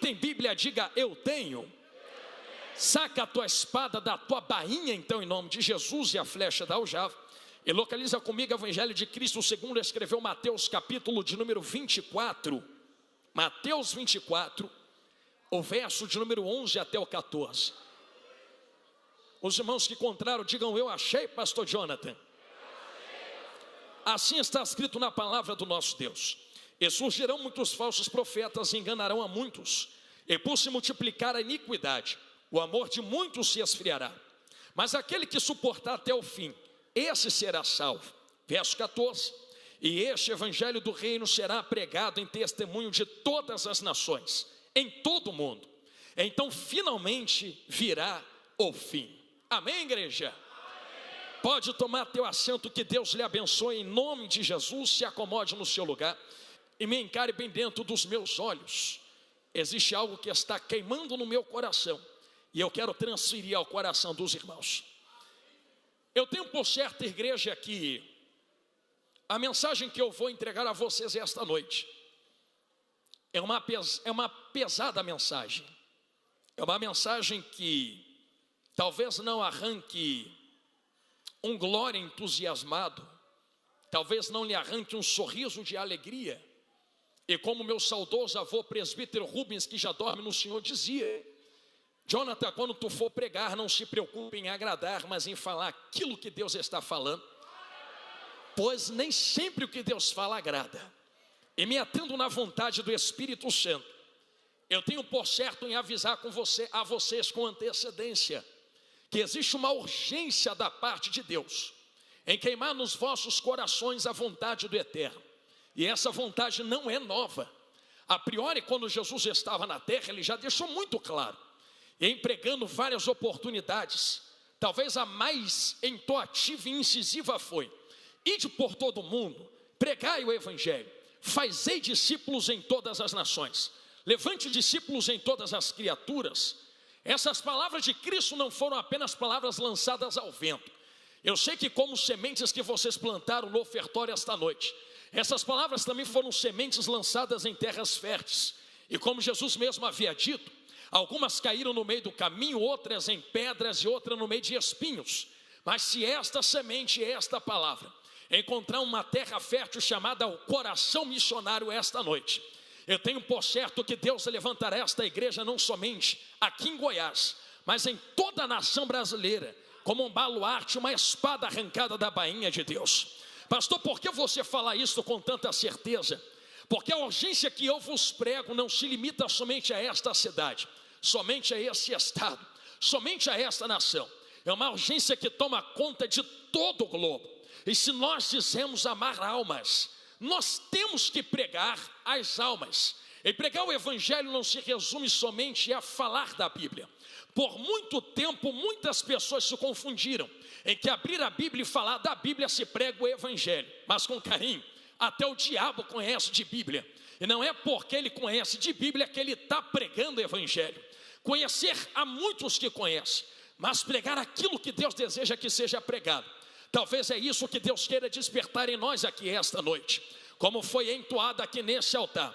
tem Bíblia, diga: eu tenho. Saca a tua espada da tua bainha, então, em nome de Jesus, e a flecha da aljava, e localiza comigo o Evangelho de Cristo segundo escreveu Mateus, capítulo de número 24. Mateus 24, o verso de número 11 até o 14. Os irmãos que encontraram, digam: eu achei, pastor Jonathan. Assim está escrito na palavra do nosso Deus: e surgirão muitos falsos profetas e enganarão a muitos, e por se multiplicar a iniquidade, o amor de muitos se esfriará. Mas aquele que suportar até o fim, esse será salvo. Verso 14: e este evangelho do reino será pregado em testemunho de todas as nações, em todo o mundo. Então finalmente virá o fim. Amém, igreja? Amém. Pode tomar teu assento, que Deus lhe abençoe em nome de Jesus. Se acomode no seu lugar e me encare bem dentro dos meus olhos. Existe algo que está queimando no meu coração e eu quero transferir ao coração dos irmãos. Eu tenho por certo, igreja, que a mensagem que eu vou entregar a vocês esta noite é uma pesada mensagem. É uma mensagem que talvez não arranque um glória entusiasmado, talvez não lhe arranque um sorriso de alegria. E como meu saudoso avô presbítero Rubens, que já dorme no Senhor, dizia: Jonathan, quando tu for pregar, não se preocupe em agradar, mas em falar aquilo que Deus está falando, pois nem sempre o que Deus fala agrada. E me atendo na vontade do Espírito Santo, eu tenho por certo em avisar a vocês com antecedência, que existe uma urgência da parte de Deus em queimar nos vossos corações a vontade do Eterno. E essa vontade não é nova. A priori, quando Jesus estava na terra, ele já deixou muito claro, empregando várias oportunidades. Talvez a mais entoativa e incisiva foi: ide por todo o mundo, pregai o evangelho, fazei discípulos em todas as nações, levante discípulos em todas as criaturas. Essas palavras de Cristo não foram apenas palavras lançadas ao vento. Eu sei que, como sementes que vocês plantaram no ofertório esta noite, essas palavras também foram sementes lançadas em terras férteis. E como Jesus mesmo havia dito, algumas caíram no meio do caminho, outras em pedras e outras no meio de espinhos. Mas se esta semente, esta palavra, encontrar uma terra fértil chamada o coração missionário esta noite, eu tenho por certo que Deus levantará esta igreja não somente aqui em Goiás, mas em toda a nação brasileira, como um baluarte, uma espada arrancada da bainha de Deus. Pastor, por que você fala isso com tanta certeza? Porque a urgência que eu vos prego não se limita somente a esta cidade, somente a esse estado, somente a esta nação. É uma urgência que toma conta de todo o globo. E se nós dizemos amar almas, nós temos que pregar as almas. E pregar o evangelho não se resume somente a falar da Bíblia. Por muito tempo, muitas pessoas se confundiram em que abrir a Bíblia e falar da Bíblia se prega o evangelho. Mas com carinho, até o diabo conhece de Bíblia. E não é porque ele conhece de Bíblia que ele está pregando o evangelho. Conhecer há muitos que conhecem, mas pregar aquilo que Deus deseja que seja pregado. Talvez é isso que Deus queira despertar em nós aqui esta noite, como foi entoado aqui nesse altar.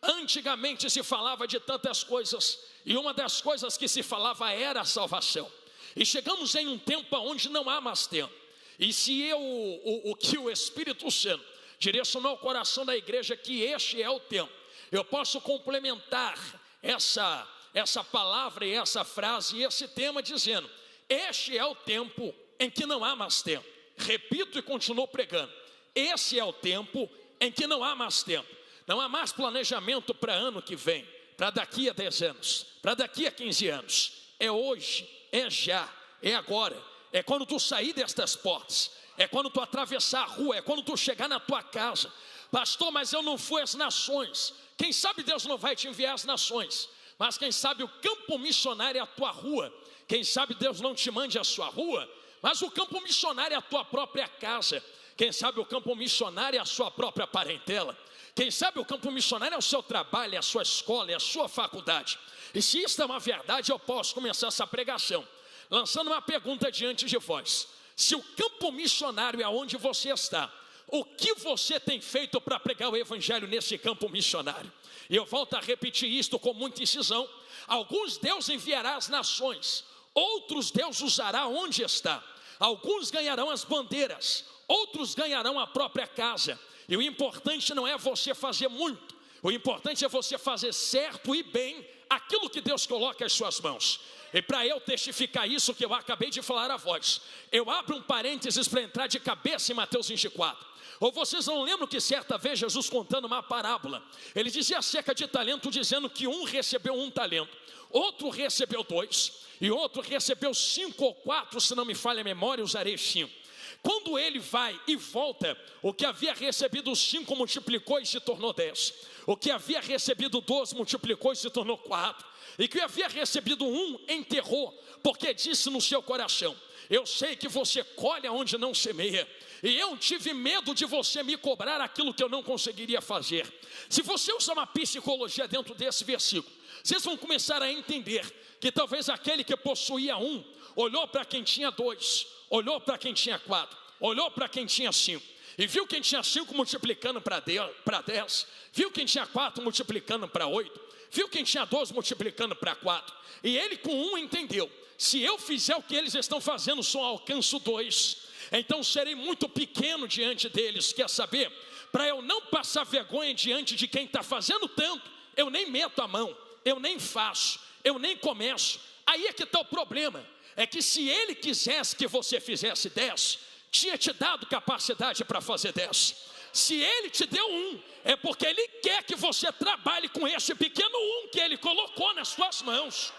Antigamente se falava de tantas coisas, e uma das coisas que se falava era a salvação. E chegamos em um tempo onde não há mais tempo. E se o que o Espírito Santo direcionou ao coração da igreja que este é o tempo, eu posso complementar essa palavra e essa frase e esse tema dizendo: este é o tempo em que não há mais tempo. Repito e continuo pregando: esse é o tempo em que não há mais tempo. Não há mais planejamento para ano que vem, para daqui a 10 anos, para daqui a 15 anos. É hoje, é já, é agora. É quando tu sair destas portas, é quando tu atravessar a rua, é quando tu chegar na tua casa. Pastor, mas eu não fui às nações. Quem sabe Deus não vai te enviar às nações, mas quem sabe o campo missionário é a tua rua. Quem sabe Deus não te mande a sua rua, mas o campo missionário é a tua própria casa. Quem sabe o campo missionário é a sua própria parentela. Quem sabe o campo missionário é o seu trabalho, é a sua escola, é a sua faculdade. E se isso é uma verdade, eu posso começar essa pregação lançando uma pergunta diante de vós: se o campo missionário é onde você está, o que você tem feito para pregar o evangelho nesse campo missionário? E eu volto a repetir isto com muita incisão. Alguns Deus enviará às nações, outros Deus usará onde está. Alguns ganharão as bandeiras, outros ganharão a própria casa. E o importante não é você fazer muito, o importante é você fazer certo e bem aquilo que Deus coloca às suas mãos. E para eu testificar isso que eu acabei de falar a voz, eu abro um parênteses para entrar de cabeça em Mateus 24. Ou vocês não lembram que certa vez Jesus contando uma parábola, ele dizia acerca de talento, dizendo que um recebeu 1 talento, outro recebeu 2, e outro recebeu 5 ou 4, se não me falha a memória, usarei 5. Quando ele vai e volta, o que havia recebido 5 multiplicou e se tornou 10. O que havia recebido 2 multiplicou e se tornou 4. E que havia recebido 1 enterrou, porque disse no seu coração: eu sei que você colhe onde não semeia, e eu tive medo de você me cobrar aquilo que eu não conseguiria fazer. Se você usar uma psicologia dentro desse versículo, vocês vão começar a entender que talvez aquele que possuía 1, olhou para quem tinha 2, olhou para quem tinha 4, olhou para quem tinha 5, e viu quem tinha 5 multiplicando para 10, viu quem tinha 4 multiplicando para 8, viu quem tinha 2 multiplicando para 4, e ele com 1 entendeu: se eu fizer o que eles estão fazendo, só alcanço 2, então serei muito pequeno diante deles. Quer saber? Para eu não passar vergonha diante de quem está fazendo tanto, eu nem meto a mão, eu nem faço, eu nem começo. Aí é que está o problema, é que se ele quisesse que você fizesse 10, tinha te dado capacidade para fazer 10. Se ele te deu 1, é porque ele quer que você trabalhe com esse pequeno 1 que ele colocou nas suas mãos.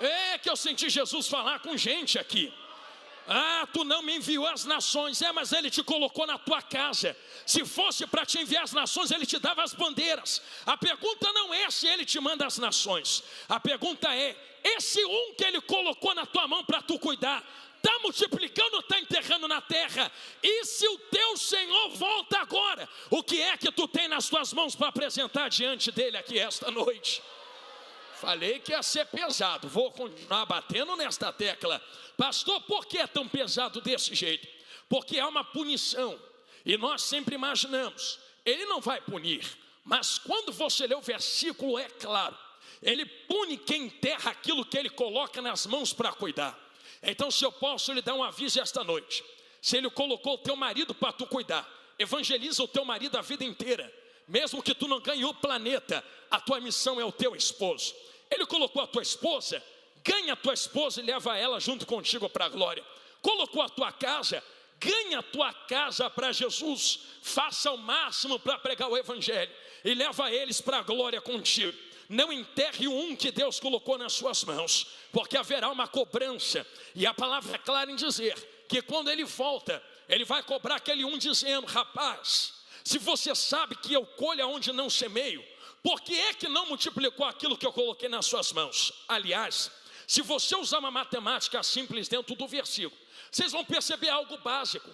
É que eu senti Jesus falar com gente aqui. Ah, tu não me enviou às nações. Mas ele te colocou na tua casa. Se fosse para te enviar às nações, ele te dava as bandeiras. A pergunta não é se ele te manda às nações. A pergunta é: esse 1 que ele colocou na tua mão para tu cuidar, está multiplicando ou está enterrando na terra? E se o teu Senhor volta agora, o que é que tu tem nas tuas mãos para apresentar diante dele aqui esta noite? Falei que ia ser pesado, vou continuar batendo nesta tecla. Pastor, por que é tão pesado desse jeito? Porque há uma punição, e nós sempre imaginamos, ele não vai punir, mas quando você lê o versículo, é claro, ele pune quem enterra aquilo que ele coloca nas mãos para cuidar. Então, se eu posso lhe dar um aviso esta noite, se ele colocou o teu marido para tu cuidar, evangeliza o teu marido a vida inteira, mesmo que tu não ganhe o planeta, a tua missão é o teu esposo. Ele colocou a tua esposa, ganha a tua esposa e leva ela junto contigo para a glória. Colocou a tua casa, ganha a tua casa para Jesus, faça o máximo para pregar o evangelho e leva eles para a glória contigo. Não enterre o 1 que Deus colocou nas suas mãos, porque haverá uma cobrança, e a palavra é clara em dizer que quando ele volta, ele vai cobrar aquele 1 dizendo: rapaz, se você sabe que eu colho onde não semeio, por que é que não multiplicou aquilo que eu coloquei nas suas mãos? Aliás, se você usar uma matemática simples dentro do versículo, vocês vão perceber algo básico.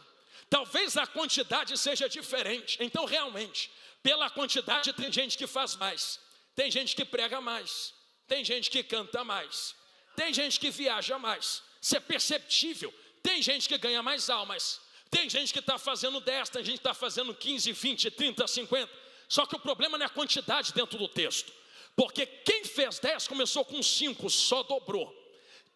Talvez a quantidade seja diferente. Então realmente, pela quantidade tem gente que faz mais, tem gente que prega mais, tem gente que canta mais, tem gente que viaja mais. Isso é perceptível. Tem gente que ganha mais almas, tem gente que está fazendo 10, tem gente que está fazendo 15, 20, 30, 50. Só que o problema não é a quantidade dentro do texto, porque quem fez 10 começou com 5, só dobrou.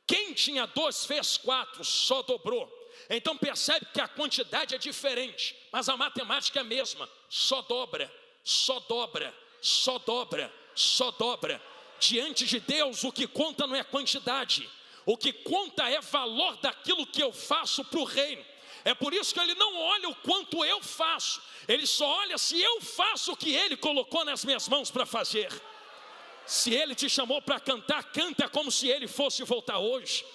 Quem tinha 2 fez 4, só dobrou. Então percebe que a quantidade é diferente, mas a matemática é a mesma. Só dobra, só dobra, só dobra, só dobra. Diante de Deus o que conta não é quantidade, o que conta é valor daquilo que eu faço para o reino. É por isso que ele não olha o quanto eu faço, ele só olha se eu faço o que ele colocou nas minhas mãos para fazer. Se ele te chamou para cantar, canta como se ele fosse voltar hoje.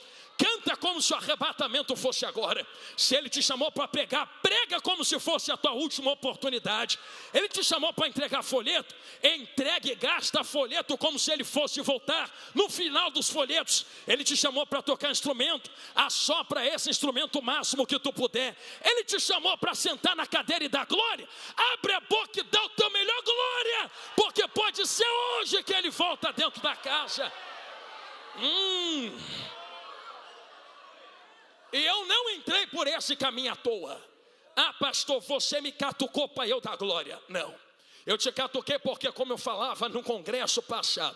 Canta como se o arrebatamento fosse agora. Se ele te chamou para pregar, prega como se fosse a tua última oportunidade. Ele te chamou para entregar folheto, entregue e gasta folheto como se ele fosse voltar. No final dos folhetos, ele te chamou para tocar instrumento, assopra esse instrumento o máximo que tu puder. Ele te chamou para sentar na cadeira e dar glória. Abre a boca e dá o teu melhor glória, porque pode ser hoje que ele volta dentro da casa. E eu não entrei por esse caminho à toa. Ah, pastor, você me catucou para eu dar glória. Não, eu te catuquei porque, como eu falava no congresso passado,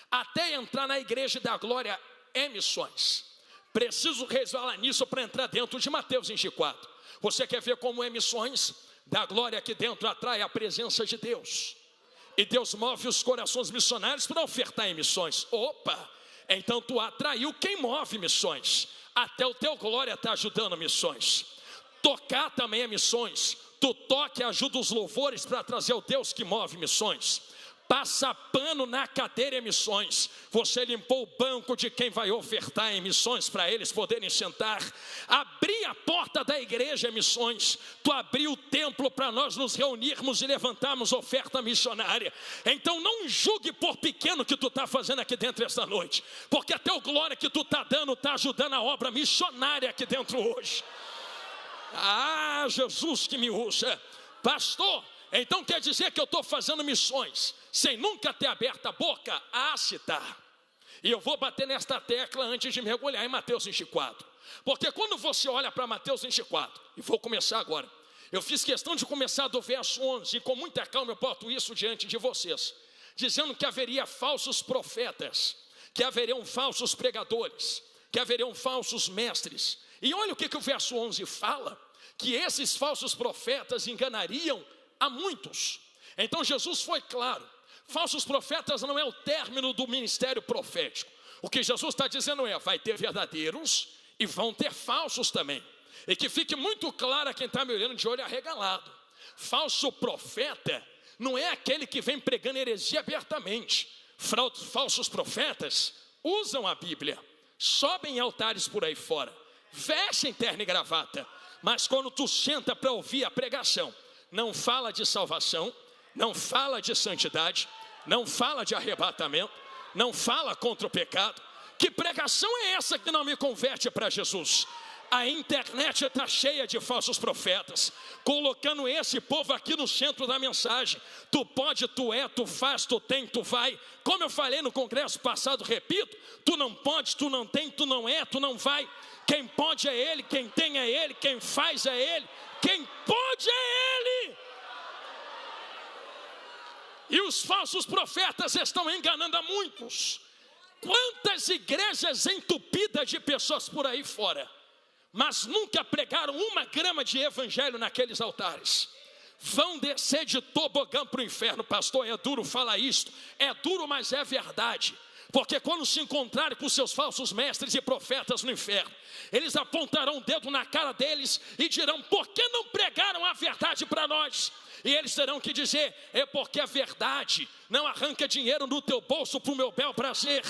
até entrar na igreja da glória é missões. Preciso resvalar nisso para entrar dentro de Mateus 24. Você quer ver como é missões? Da glória aqui dentro atrai a presença de Deus. E Deus move os corações missionários para ofertar em missões. Opa, então tu atraiu quem move missões. Até o teu glória está ajudando missões. Tocar também é missões. Tu toca e ajuda os louvores para trazer o Deus que move missões. Passa pano na cadeira em missões. Você limpou o banco de quem vai ofertar em missões para eles poderem sentar. Abrir a porta da igreja em missões. Tu abriu o templo para nós nos reunirmos e levantarmos oferta missionária. Então não julgue por pequeno que tu está fazendo aqui dentro esta noite, porque até o glória que tu está dando está ajudando a obra missionária aqui dentro hoje. Ah, Jesus que me usa. Pastor, então quer dizer que eu estou fazendo missões sem nunca ter aberto a boca? Ah, se tá. E eu vou bater nesta tecla antes de mergulhar em Mateus 24. Porque quando você olha para Mateus 24, e vou começar agora, eu fiz questão de começar do verso 11, e com muita calma eu boto isso diante de vocês, dizendo que haveria falsos profetas, que haveriam falsos pregadores, que haveriam falsos mestres. E olha o que o verso 11 fala, que esses falsos profetas enganariam a muitos. Então Jesus foi claro, falsos profetas não é o término do ministério profético. O que Jesus está dizendo é, vai ter verdadeiros e vão ter falsos também. E que fique muito claro a quem está me olhando de olho arregalado, falso profeta não é aquele que vem pregando heresia abertamente. Falsos profetas usam a Bíblia, sobem em altares por aí fora, vestem terno e gravata, mas quando tu senta para ouvir a pregação, não fala de salvação, não fala de santidade, não fala de arrebatamento, não fala contra o pecado. Que pregação é essa que não me converte para Jesus? A internet está cheia de falsos profetas, colocando esse povo aqui no centro da mensagem. Tu pode, tu é, tu faz, tu tem, tu vai. Como eu falei no congresso passado, repito, tu não pode, tu não tem, tu não é, tu não vai. Quem pode é Ele, quem tem é Ele, quem faz é Ele, quem pode é Ele. E os falsos profetas estão enganando a muitos. Quantas igrejas entupidas de pessoas por aí fora, mas nunca pregaram uma grama de evangelho naqueles altares. Vão descer de tobogã para o inferno. Pastor, é duro falar isto, é duro, mas é verdade. Porque quando se encontrarem com seus falsos mestres e profetas no inferno, eles apontarão o dedo na cara deles e dirão, por que não pregaram a verdade para nós? E eles terão que dizer, é porque a verdade não arranca dinheiro do teu bolso para o meu bel prazer.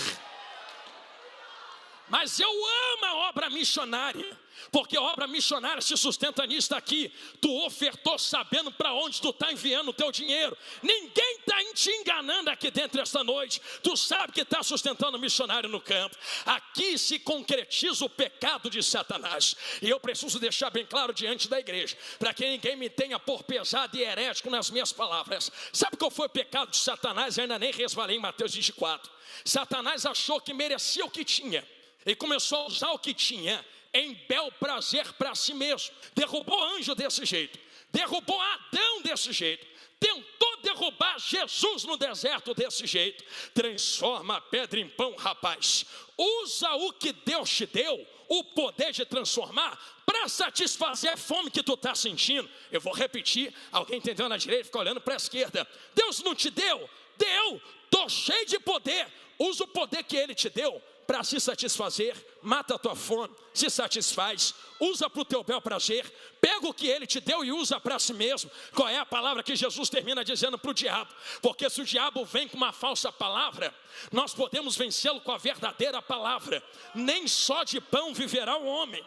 Mas eu amo a obra missionária, porque a obra missionária se sustenta nisso aqui. Tu ofertou sabendo para onde tu está enviando o teu dinheiro. Ninguém está te enganando aqui dentro esta noite. Tu sabe que está sustentando o missionário no campo. Aqui se concretiza o pecado de Satanás. E eu preciso deixar bem claro diante da igreja, para que ninguém me tenha por pesado e herético nas minhas palavras. Sabe qual foi o pecado de Satanás? Eu ainda nem resvalei em Mateus 24. Satanás achou que merecia o que tinha e começou a usar o que tinha em bel prazer para si mesmo. Derrubou anjo desse jeito, derrubou Adão desse jeito, tentou derrubar Jesus no deserto desse jeito. Transforma a pedra em pão, rapaz. Usa o que Deus te deu, o poder de transformar, para satisfazer a fome que tu está sentindo. Eu vou repetir, alguém entendeu na direita, fica olhando para a esquerda. Deus não te deu? Deu, estou cheio de poder. Usa o poder que Ele te deu para se satisfazer, mata a tua fome, se satisfaz, usa para o teu bel prazer, pega o que Ele te deu e usa para si mesmo. Qual é a palavra que Jesus termina dizendo para o diabo? Porque se o diabo vem com uma falsa palavra, nós podemos vencê-lo com a verdadeira palavra. Nem só de pão viverá o homem,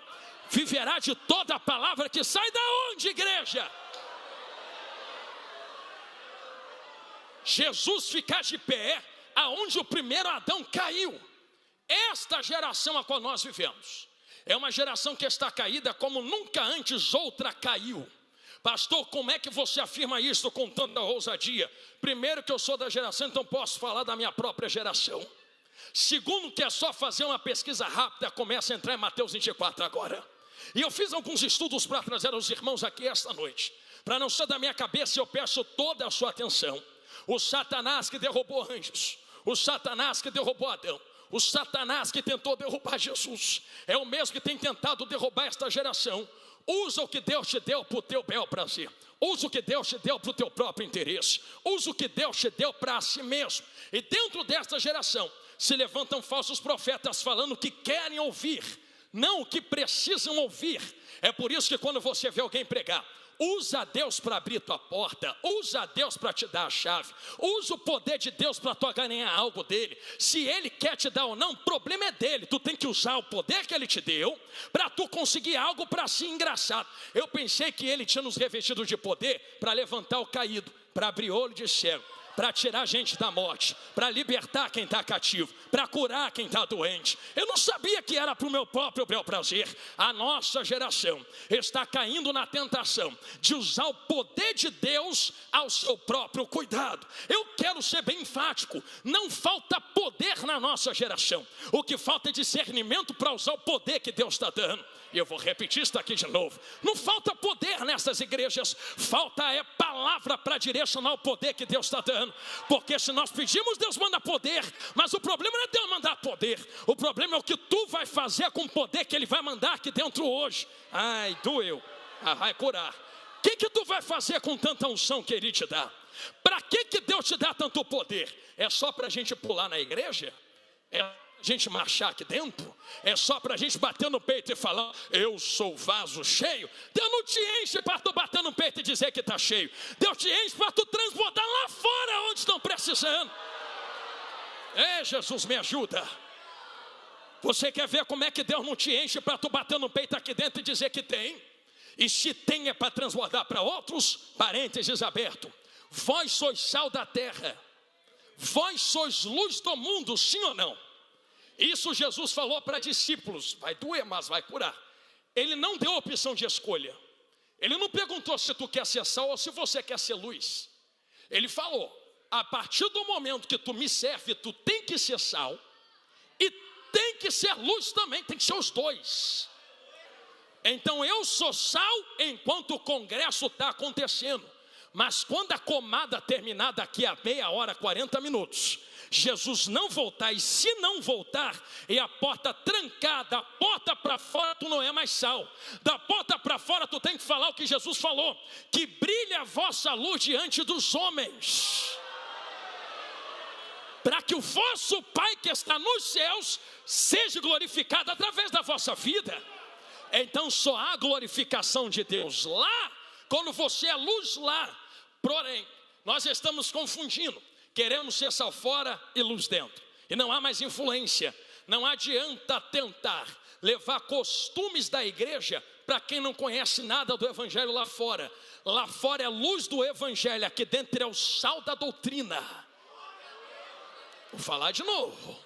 viverá de toda a palavra que sai da onde, igreja? Jesus ficar de pé aonde o primeiro Adão caiu. Esta geração a qual nós vivemos é uma geração que está caída como nunca antes outra caiu. Pastor, como é que você afirma isso com tanta ousadia? Primeiro, que eu sou da geração, então posso falar da minha própria geração. Segundo, que é só fazer uma pesquisa rápida, começa a entrar em Mateus 24 agora. E eu fiz alguns estudos para trazer aos irmãos aqui esta noite. Para não ser da minha cabeça, eu peço toda a sua atenção. O Satanás que derrubou anjos, o Satanás que derrubou Adão, o Satanás que tentou derrubar Jesus, é o mesmo que tem tentado derrubar esta geração. Usa o que Deus te deu para o teu bel prazer. Usa o que Deus te deu para o teu próprio interesse. Usa o que Deus te deu para si mesmo. E dentro desta geração se levantam falsos profetas falando o que querem ouvir, não o que precisam ouvir. É por isso que quando você vê alguém pregar, usa Deus para abrir tua porta, usa Deus para te dar a chave, usa o poder de Deus para tu ganhar algo dele. Se ele quer te dar ou não, o problema é dele. Tu tem que usar o poder que ele te deu para tu conseguir algo para si. Engraçado, eu pensei que ele tinha nos revestido de poder para levantar o caído, para abrir olho de cego, para tirar gente da morte, para libertar quem está cativo, para curar quem está doente. Eu não sabia que era para o meu próprio bel prazer. A nossa geração está caindo na tentação de usar o poder de Deus ao seu próprio cuidado. Eu quero ser bem enfático, não falta poder na nossa geração. O que falta é discernimento para usar o poder que Deus está dando. E eu vou repetir isso aqui de novo. Não falta poder nessas igrejas, falta é palavra para direcionar o poder que Deus está dando. Porque se nós pedimos, Deus manda poder, mas o problema não é Deus mandar poder. O problema é o que tu vai fazer com o poder que Ele vai mandar aqui dentro hoje. Ai, doeu. Vai curar. O que tu vai fazer com tanta unção que Ele te dá? Para que Deus te dá tanto poder? É só para a gente pular na igreja? É gente marchar aqui dentro? É só para a gente bater no peito e falar, eu sou vaso cheio? Deus não te enche para tu bater no peito e dizer que está cheio. Deus te enche para tu transbordar lá fora onde estão precisando. Jesus, me ajuda. Você quer ver como é que Deus não te enche para tu bater no peito aqui dentro e dizer que tem? E se tem é para transbordar para outros? Parênteses aberto. Vós sois sal da terra, vós sois luz do mundo, sim ou não? Isso Jesus falou para discípulos. Vai doer, mas vai curar. Ele não deu opção de escolha. Ele não perguntou se tu quer ser sal ou se você quer ser luz. Ele falou, a partir do momento que tu me serve, tu tem que ser sal e tem que ser luz também, tem que ser os dois. Então eu sou sal enquanto o congresso está acontecendo. Mas quando a comada terminar daqui a meia hora, 40 minutos, Jesus não voltar, e se não voltar, e a porta trancada, a porta para fora, tu não é mais sal. Da porta para fora tu tem que falar o que Jesus falou, que brilhe a vossa luz diante dos homens, para que o vosso Pai que está nos céus seja glorificado através da vossa vida. Então só há glorificação de Deus lá, quando você é luz lá. Porém, nós estamos confundindo. Queremos ser sal fora e luz dentro. E não há mais influência. Não adianta tentar levar costumes da igreja para quem não conhece nada do evangelho lá fora. Lá fora é luz do evangelho, aqui dentro é o sal da doutrina. Vou falar de novo.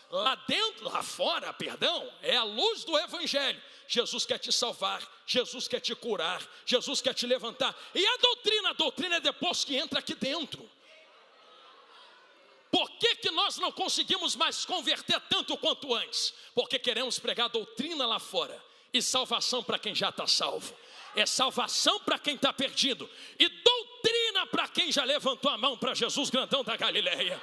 Lá dentro, lá fora, perdão, é a luz do evangelho. Jesus quer te salvar, Jesus quer te curar, Jesus quer te levantar. E a doutrina é depois que entra aqui dentro. Por que nós não conseguimos mais converter tanto quanto antes? Porque queremos pregar doutrina lá fora e salvação para quem já está salvo. É salvação para quem está perdido e doutrina para quem já levantou a mão para Jesus grandão da Galileia.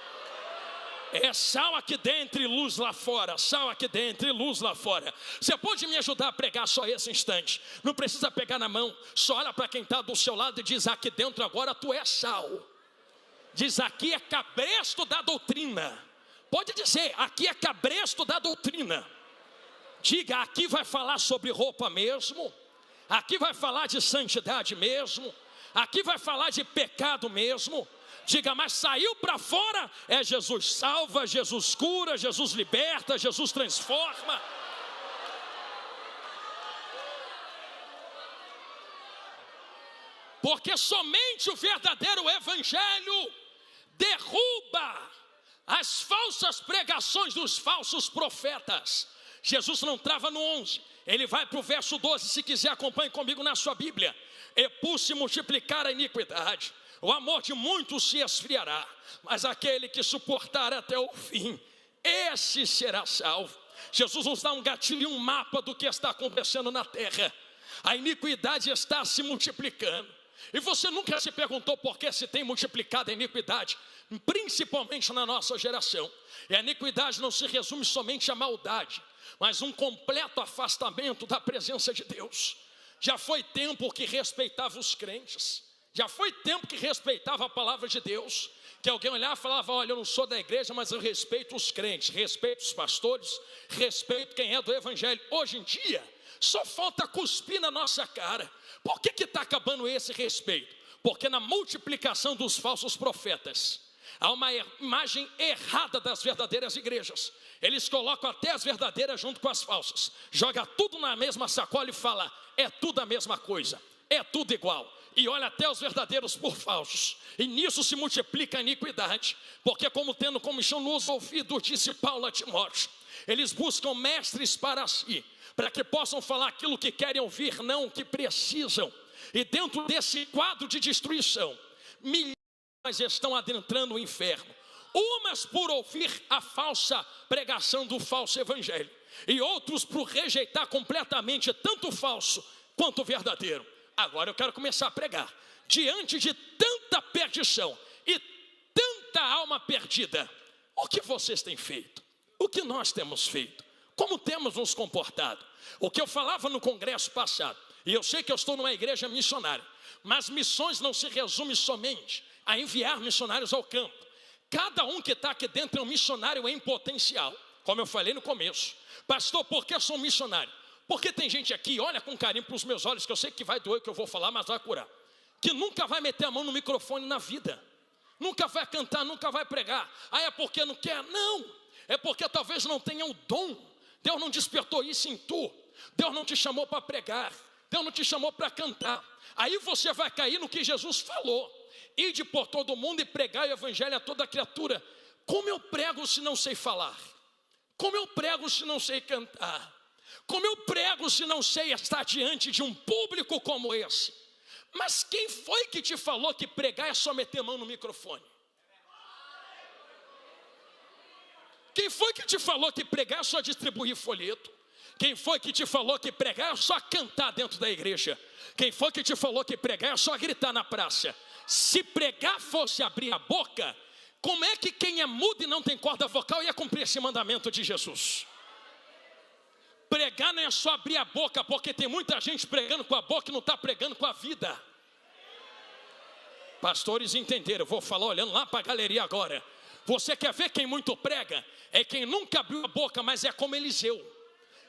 É sal aqui dentro e luz lá fora. Sal aqui dentro e luz lá fora. Você pode me ajudar a pregar só esse instante? Não precisa pegar na mão. Só olha para quem está do seu lado e diz, aqui dentro agora tu é sal. Diz, aqui é cabresto da doutrina. Pode dizer, aqui é cabresto da doutrina. Diga, aqui vai falar sobre roupa mesmo. Aqui vai falar de santidade mesmo. Aqui vai falar de pecado mesmo. Diga, mas saiu para fora, é Jesus salva, Jesus cura, Jesus liberta, Jesus transforma. Porque somente o verdadeiro evangelho derruba as falsas pregações dos falsos profetas. Jesus não trava no 11, ele vai para o verso 12, se quiser acompanhe comigo na sua Bíblia. E por se multiplicar a iniquidade, o amor de muitos se esfriará, mas aquele que suportar até o fim, esse será salvo. Jesus nos dá um gatilho e um mapa do que está acontecendo na terra. A iniquidade está se multiplicando. E você nunca se perguntou por que se tem multiplicado a iniquidade, principalmente na nossa geração. E a iniquidade não se resume somente à maldade, mas um completo afastamento da presença de Deus. Já foi tempo que respeitava os crentes, já foi tempo que respeitava a palavra de Deus, que alguém olhava e falava: olha, eu não sou da igreja, mas eu respeito os crentes, respeito os pastores, respeito quem é do evangelho. Hoje em dia, só falta cuspir na nossa cara. Por que está acabando esse respeito? Porque na multiplicação dos falsos profetas, há uma imagem errada das verdadeiras igrejas. Eles colocam até as verdadeiras junto com as falsas, joga tudo na mesma sacola e fala: é tudo a mesma coisa, é tudo igual. E olha até os verdadeiros por falsos. E nisso se multiplica a iniquidade. Porque como tendo comichão nos ouvidos, disse Paulo a Timóteo, eles buscam mestres para si, para que possam falar aquilo que querem ouvir, não o que precisam. E dentro desse quadro de destruição, milhões estão adentrando o inferno. Umas por ouvir a falsa pregação do falso evangelho, e outros por rejeitar completamente tanto o falso quanto o verdadeiro. Agora eu quero começar a pregar. Diante de tanta perdição e tanta alma perdida, o que vocês têm feito? O que nós temos feito? Como temos nos comportado? O que eu falava no congresso passado, e eu sei que eu estou numa igreja missionária, mas missões não se resume somente a enviar missionários ao campo. Cada um que está aqui dentro é um missionário em potencial. Como eu falei no começo: pastor, por que eu sou um missionário? Porque tem gente aqui, olha com carinho para os meus olhos, que eu sei que vai doer o que eu vou falar, mas vai curar, que nunca vai meter a mão no microfone na vida, nunca vai cantar, nunca vai pregar. Ah, é porque não quer? Não, é porque talvez não tenha o dom. Deus não despertou isso em tu. Deus não te chamou para pregar, Deus não te chamou para cantar. Aí você vai cair no que Jesus falou: ide por todo mundo e pregai o evangelho a toda criatura. Como eu prego se não sei falar? Como eu prego se não sei cantar? Como eu prego se não sei estar diante de um público como esse? Mas quem foi que te falou que pregar é só meter a mão no microfone? Quem foi que te falou que pregar é só distribuir folheto? Quem foi que te falou que pregar é só cantar dentro da igreja? Quem foi que te falou que pregar é só gritar na praça? Se pregar fosse abrir a boca, como é que quem é mudo e não tem corda vocal ia cumprir esse mandamento de Jesus? Pregar não é só abrir a boca, porque tem muita gente pregando com a boca e não está pregando com a vida. Pastores entenderam, eu vou falar olhando lá para a galeria agora. Você quer ver quem muito prega? É quem nunca abriu a boca, mas é como Eliseu.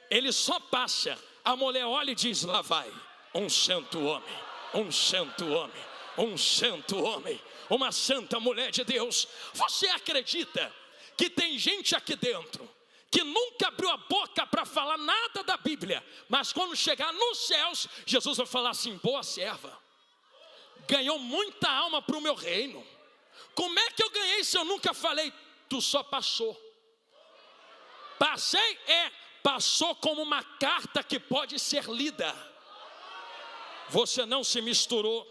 Ele só passa, a mulher olha e diz: lá vai um santo homem, um santo homem, um santo homem, uma santa mulher de Deus. Você acredita que tem gente aqui dentro que nunca abriu a boca para falar nada da Bíblia, mas quando chegar nos céus, Jesus vai falar assim: boa serva, ganhou muita alma para o meu reino. Como é que eu ganhei se eu nunca falei? Tu só passou. Passei passou como uma carta que pode ser lida. Você não se misturou,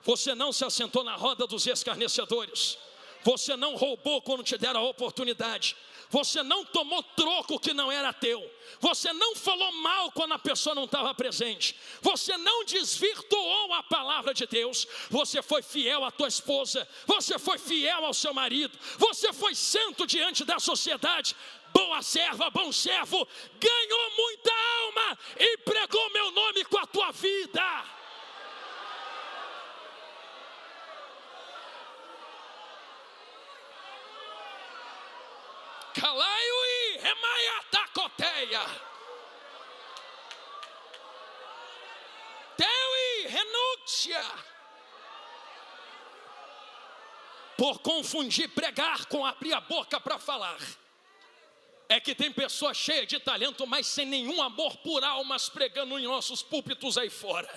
você não se assentou na roda dos escarnecedores, você não roubou quando te deram a oportunidade, você não tomou troco que não era teu, você não falou mal quando a pessoa não estava presente, você não desvirtuou a palavra de Deus, você foi fiel à tua esposa, você foi fiel ao seu marido, você foi santo diante da sociedade. Boa serva, bom servo, ganhou muita alma e pregou meu nome com a tua vida. Calaiui, remaia tacoteia. Teui, renúncia. Por confundir pregar com abrir a boca para falar. É que tem pessoas cheias de talento, mas sem nenhum amor por almas, pregando em nossos púlpitos aí fora.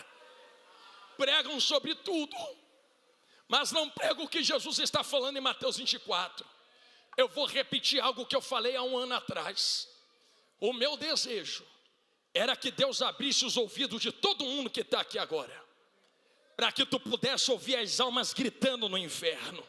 Pregam sobre tudo, mas não pregam o que Jesus está falando em Mateus 24. Eu vou repetir algo que eu falei há um ano atrás. O meu desejo era que Deus abrisse os ouvidos de todo mundo que está aqui agora, para que tu pudesse ouvir as almas gritando no inferno,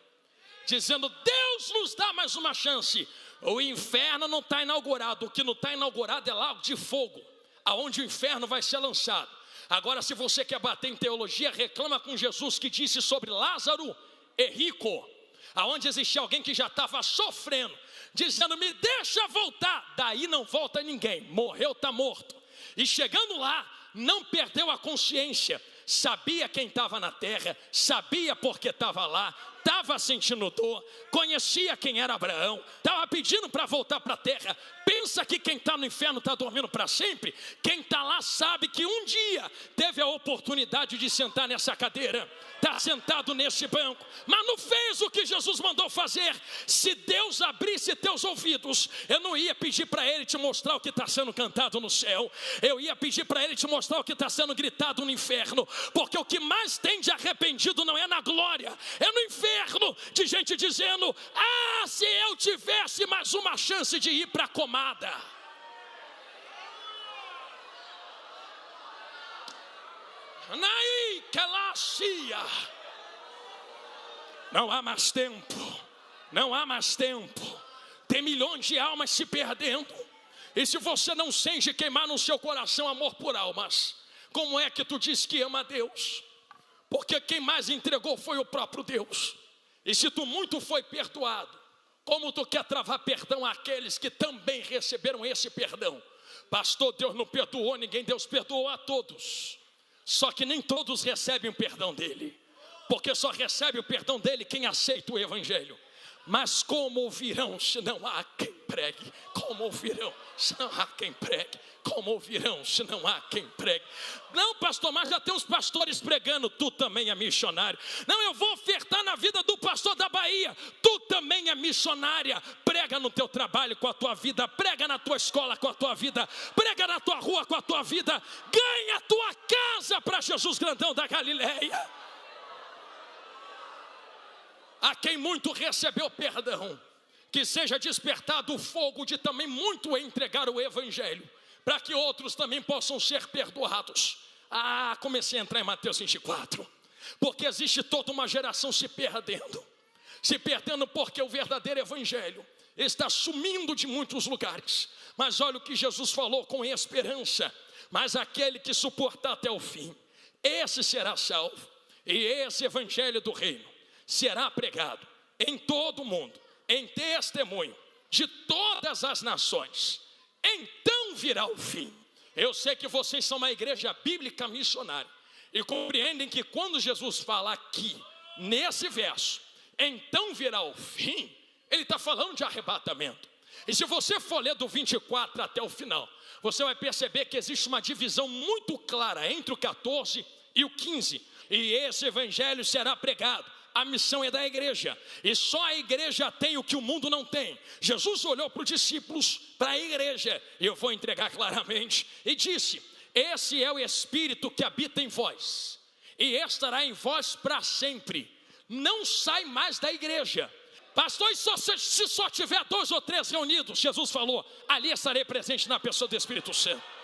dizendo: Deus nos dá mais uma chance. O inferno não está inaugurado. O que não está inaugurado é lago de fogo, aonde o inferno vai ser lançado. Agora, se você quer bater em teologia, reclama com Jesus que disse sobre Lázaro e rico, aonde existia alguém que já estava sofrendo, dizendo: me deixa voltar. Daí não volta ninguém, morreu, está morto. E chegando lá, não perdeu a consciência, sabia quem estava na terra, sabia porque estava lá, estava sentindo dor, conhecia quem era Abraão, estava pedindo para voltar para a terra. Pensa que quem está no inferno está dormindo para sempre? Quem está lá sabe que um dia teve a oportunidade de sentar nessa cadeira, está sentado nesse banco, mas não fez o que Jesus mandou fazer. Se Deus abrisse teus ouvidos, eu não ia pedir para Ele te mostrar o que está sendo cantado no céu, eu ia pedir para Ele te mostrar o que está sendo gritado no inferno, porque o que mais tem de arrependido não é na glória, é no inferno, de gente dizendo: ah, se eu tivesse mais uma chance de ir para a comada. Não há mais tempo, não há mais tempo. Tem milhões de almas se perdendo. E se você não sente queimar no seu coração amor por almas, como é que tu diz que ama a Deus? Porque quem mais entregou foi o próprio Deus. E se tu muito foi perdoado, como tu quer travar perdão àqueles que também receberam esse perdão? Pastor, Deus não perdoou ninguém, Deus perdoou a todos. Só que nem todos recebem o perdão dele, porque só recebe o perdão dele quem aceita o evangelho. Mas como ouvirão se não há quem pregue? Como ouvirão se não há quem pregue? Como ouvirão se não há quem pregue? Não, pastor, mas já tem uns pastores pregando. Tu também é missionário. Não, eu vou ofertar na vida do pastor da Bahia. Tu também é missionária. Prega no teu trabalho com a tua vida, prega na tua escola com a tua vida, prega na tua rua com a tua vida. Ganha a tua casa para Jesus grandão da Galileia. A quem muito recebeu perdão, que seja despertado o fogo de também muito entregar o evangelho, para que outros também possam ser perdoados. Comecei a entrar em Mateus 24, porque existe toda uma geração se perdendo porque o verdadeiro evangelho está sumindo de muitos lugares. Mas olha o que Jesus falou com esperança: mas aquele que suportar até o fim, esse será salvo. E esse evangelho do reino será pregado em todo o mundo, em testemunho de todas as nações. Então virá o fim. Eu sei que vocês são uma igreja bíblica missionária e compreendem que quando Jesus fala aqui, nesse verso, então virá o fim, ele está falando de arrebatamento. E se você for ler do 24 até o final, você vai perceber que existe uma divisão muito clara entre o 14 e o 15. E esse evangelho será pregado. A missão é da igreja, e só a igreja tem o que o mundo não tem. Jesus olhou para os discípulos, para a igreja, e eu vou entregar claramente, e disse: esse é o Espírito que habita em vós, e estará em vós para sempre. Não sai mais da igreja. Pastor, e se só tiver 2 ou 3 reunidos, Jesus falou: ali estarei presente na pessoa do Espírito Santo.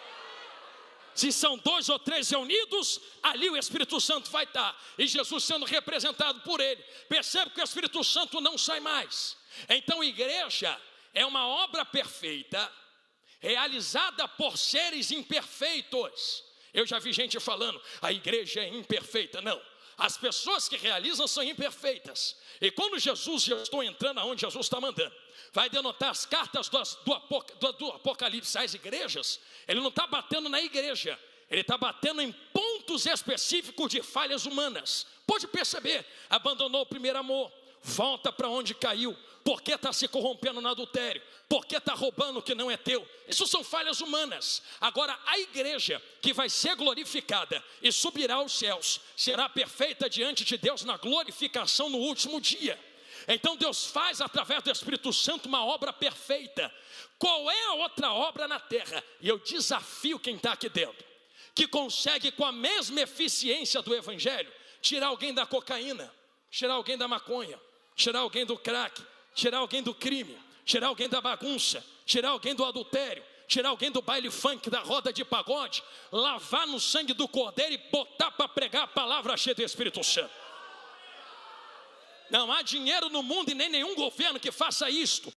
Se são 2 ou 3 reunidos, ali o Espírito Santo vai estar, e Jesus sendo representado por ele. Percebe que o Espírito Santo não sai mais. Então igreja é uma obra perfeita, realizada por seres imperfeitos. Eu já vi gente falando: a igreja é imperfeita. Não, as pessoas que realizam são imperfeitas. E quando Jesus, eu estou entrando aonde Jesus está mandando, vai denotar as cartas do Apocalipse às igrejas. Ele não está batendo na igreja, ele está batendo em pontos específicos de falhas humanas. Pode perceber: abandonou o primeiro amor, volta para onde caiu, porque está se corrompendo no adultério, porque está roubando o que não é teu. Isso são falhas humanas. Agora a igreja que vai ser glorificada e subirá aos céus, será perfeita diante de Deus na glorificação no último dia. Então Deus faz através do Espírito Santo uma obra perfeita. Qual é a outra obra na terra? E eu desafio quem está aqui dentro, que consegue com a mesma eficiência do evangelho tirar alguém da cocaína, tirar alguém da maconha, tirar alguém do crack, tirar alguém do crime, tirar alguém da bagunça, tirar alguém do adultério, tirar alguém do baile funk, da roda de pagode, lavar no sangue do Cordeiro e botar para pregar a palavra cheia do Espírito Santo. Não há dinheiro no mundo e nem nenhum governo que faça isto.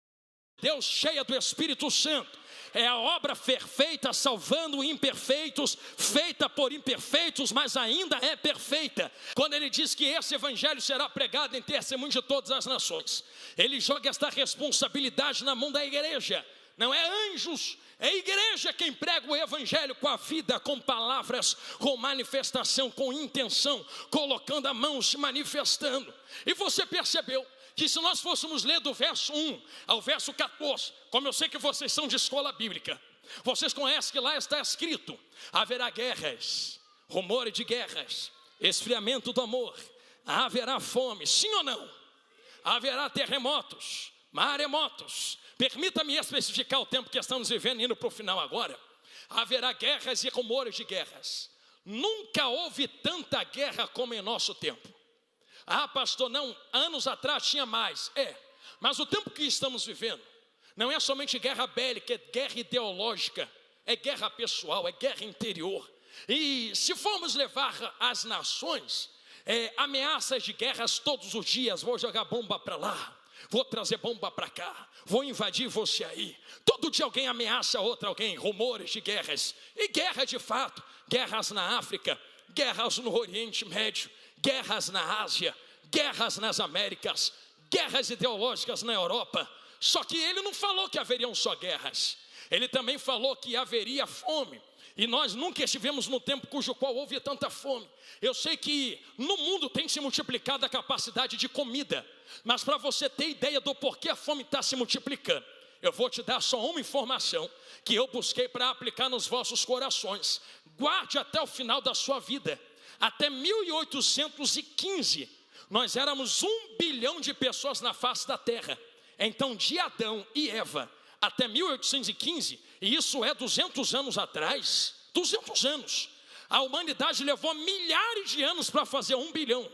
Deus cheia do Espírito Santo. É a obra perfeita, salvando imperfeitos, feita por imperfeitos, mas ainda é perfeita. Quando ele diz que esse evangelho será pregado em testemunho de todas as nações, ele joga esta responsabilidade na mão da igreja. Não é anjos, é a igreja quem prega o evangelho com a vida, com palavras, com manifestação, com intenção, colocando a mão, se manifestando. E você percebeu que se nós fôssemos ler do verso 1 ao verso 14, como eu sei que vocês são de escola bíblica, vocês conhecem que lá está escrito: haverá guerras, rumores de guerras, esfriamento do amor, haverá fome, sim ou não? Haverá terremotos, maremotos. Permita-me especificar o tempo que estamos vivendo, indo para o final agora. Haverá guerras e rumores de guerras. Nunca houve tanta guerra como em nosso tempo. Ah, pastor, não, anos atrás tinha mais. Mas o tempo que estamos vivendo não é somente guerra bélica, é guerra ideológica, é guerra pessoal, é guerra interior. E se formos levar as nações, ameaças de guerras todos os dias: vou jogar bomba para lá, vou trazer bomba para cá, vou invadir você aí. Todo dia alguém ameaça alguém, rumores de guerras. E guerra de fato, guerras na África, guerras no Oriente Médio, guerras na Ásia, guerras nas Américas, guerras ideológicas na Europa. Só que ele não falou que haveriam só guerras, ele também falou que haveria fome. E nós nunca estivemos no tempo cujo qual houve tanta fome. Eu sei que no mundo tem se multiplicado a capacidade de comida, mas para você ter ideia do porquê a fome está se multiplicando, eu vou te dar só uma informação que eu busquei para aplicar nos vossos corações. Guarde até o final da sua vida. Até 1815, nós éramos 1 bilhão de pessoas na face da terra. Então, de Adão e Eva até 1815, e isso é 200 anos atrás, 200 anos, a humanidade levou milhares de anos para fazer 1 bilhão.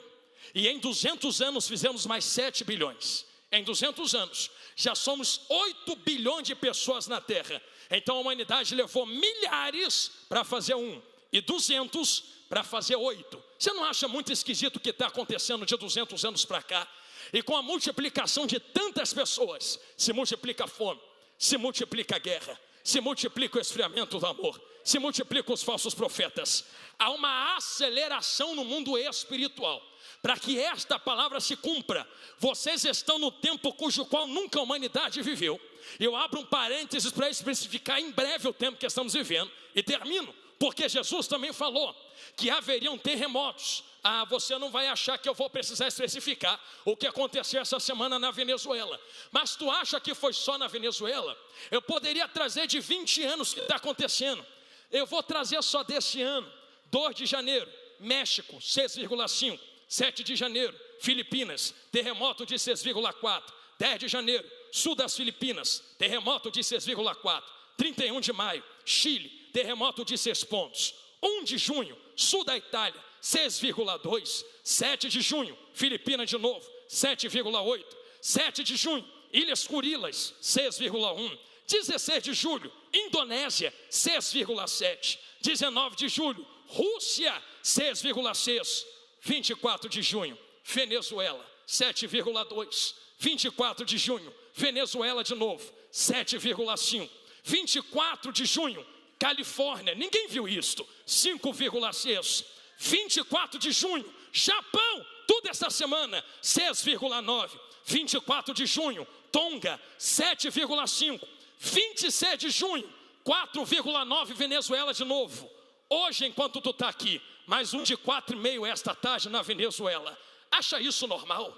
E em 200 anos fizemos mais 7 bilhões. Em 200 anos, já somos 8 bilhões de pessoas na terra. Então a humanidade levou milhares para fazer 1, e 200 para fazer 8. Você não acha muito esquisito o que está acontecendo de 200 anos para cá? E com a multiplicação de tantas pessoas, se multiplica a fome, se multiplica a guerra, se multiplica o esfriamento do amor, se multiplicam os falsos profetas. Há uma aceleração no mundo espiritual. Para que esta palavra se cumpra, vocês estão no tempo cujo qual nunca a humanidade viveu. Eu abro um parênteses para especificar em breve o tempo que estamos vivendo e termino, porque Jesus também falou que haveriam terremotos. Você não vai achar que eu vou precisar especificar o que aconteceu essa semana na Venezuela. Mas tu acha que foi só na Venezuela? Eu poderia trazer de 20 anos que está acontecendo. Eu vou trazer só desse ano. 2 de janeiro, México, 6,5. 7 de janeiro, Filipinas, terremoto de 6,4. 10 de janeiro, sul das Filipinas, terremoto de 6,4. 31 de maio, Chile, terremoto de 6 pontos. 1 de junho, sul da Itália, 6,2. 7 de junho, Filipinas de novo, 7,8. 7 de junho, Ilhas Kurilas, 6,1. 16 de julho, Indonésia, 6,7. 19 de julho, Rússia, 6,6. 24 de junho, Venezuela, 7,2. 24 de junho, Venezuela de novo, 7,5. 24 de junho, Califórnia, ninguém viu isto, 5,6. 24 de junho, Japão, tudo essa semana, 6,9. 24 de junho, Tonga, 7,5. 26 de junho, 4,9, Venezuela de novo. Hoje, enquanto tu está aqui, mais um de 4,5 esta tarde na Venezuela. Acha isso normal?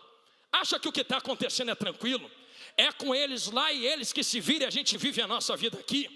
Acha que o que está acontecendo é tranquilo? É com eles lá e eles que se virem, a gente vive a nossa vida aqui.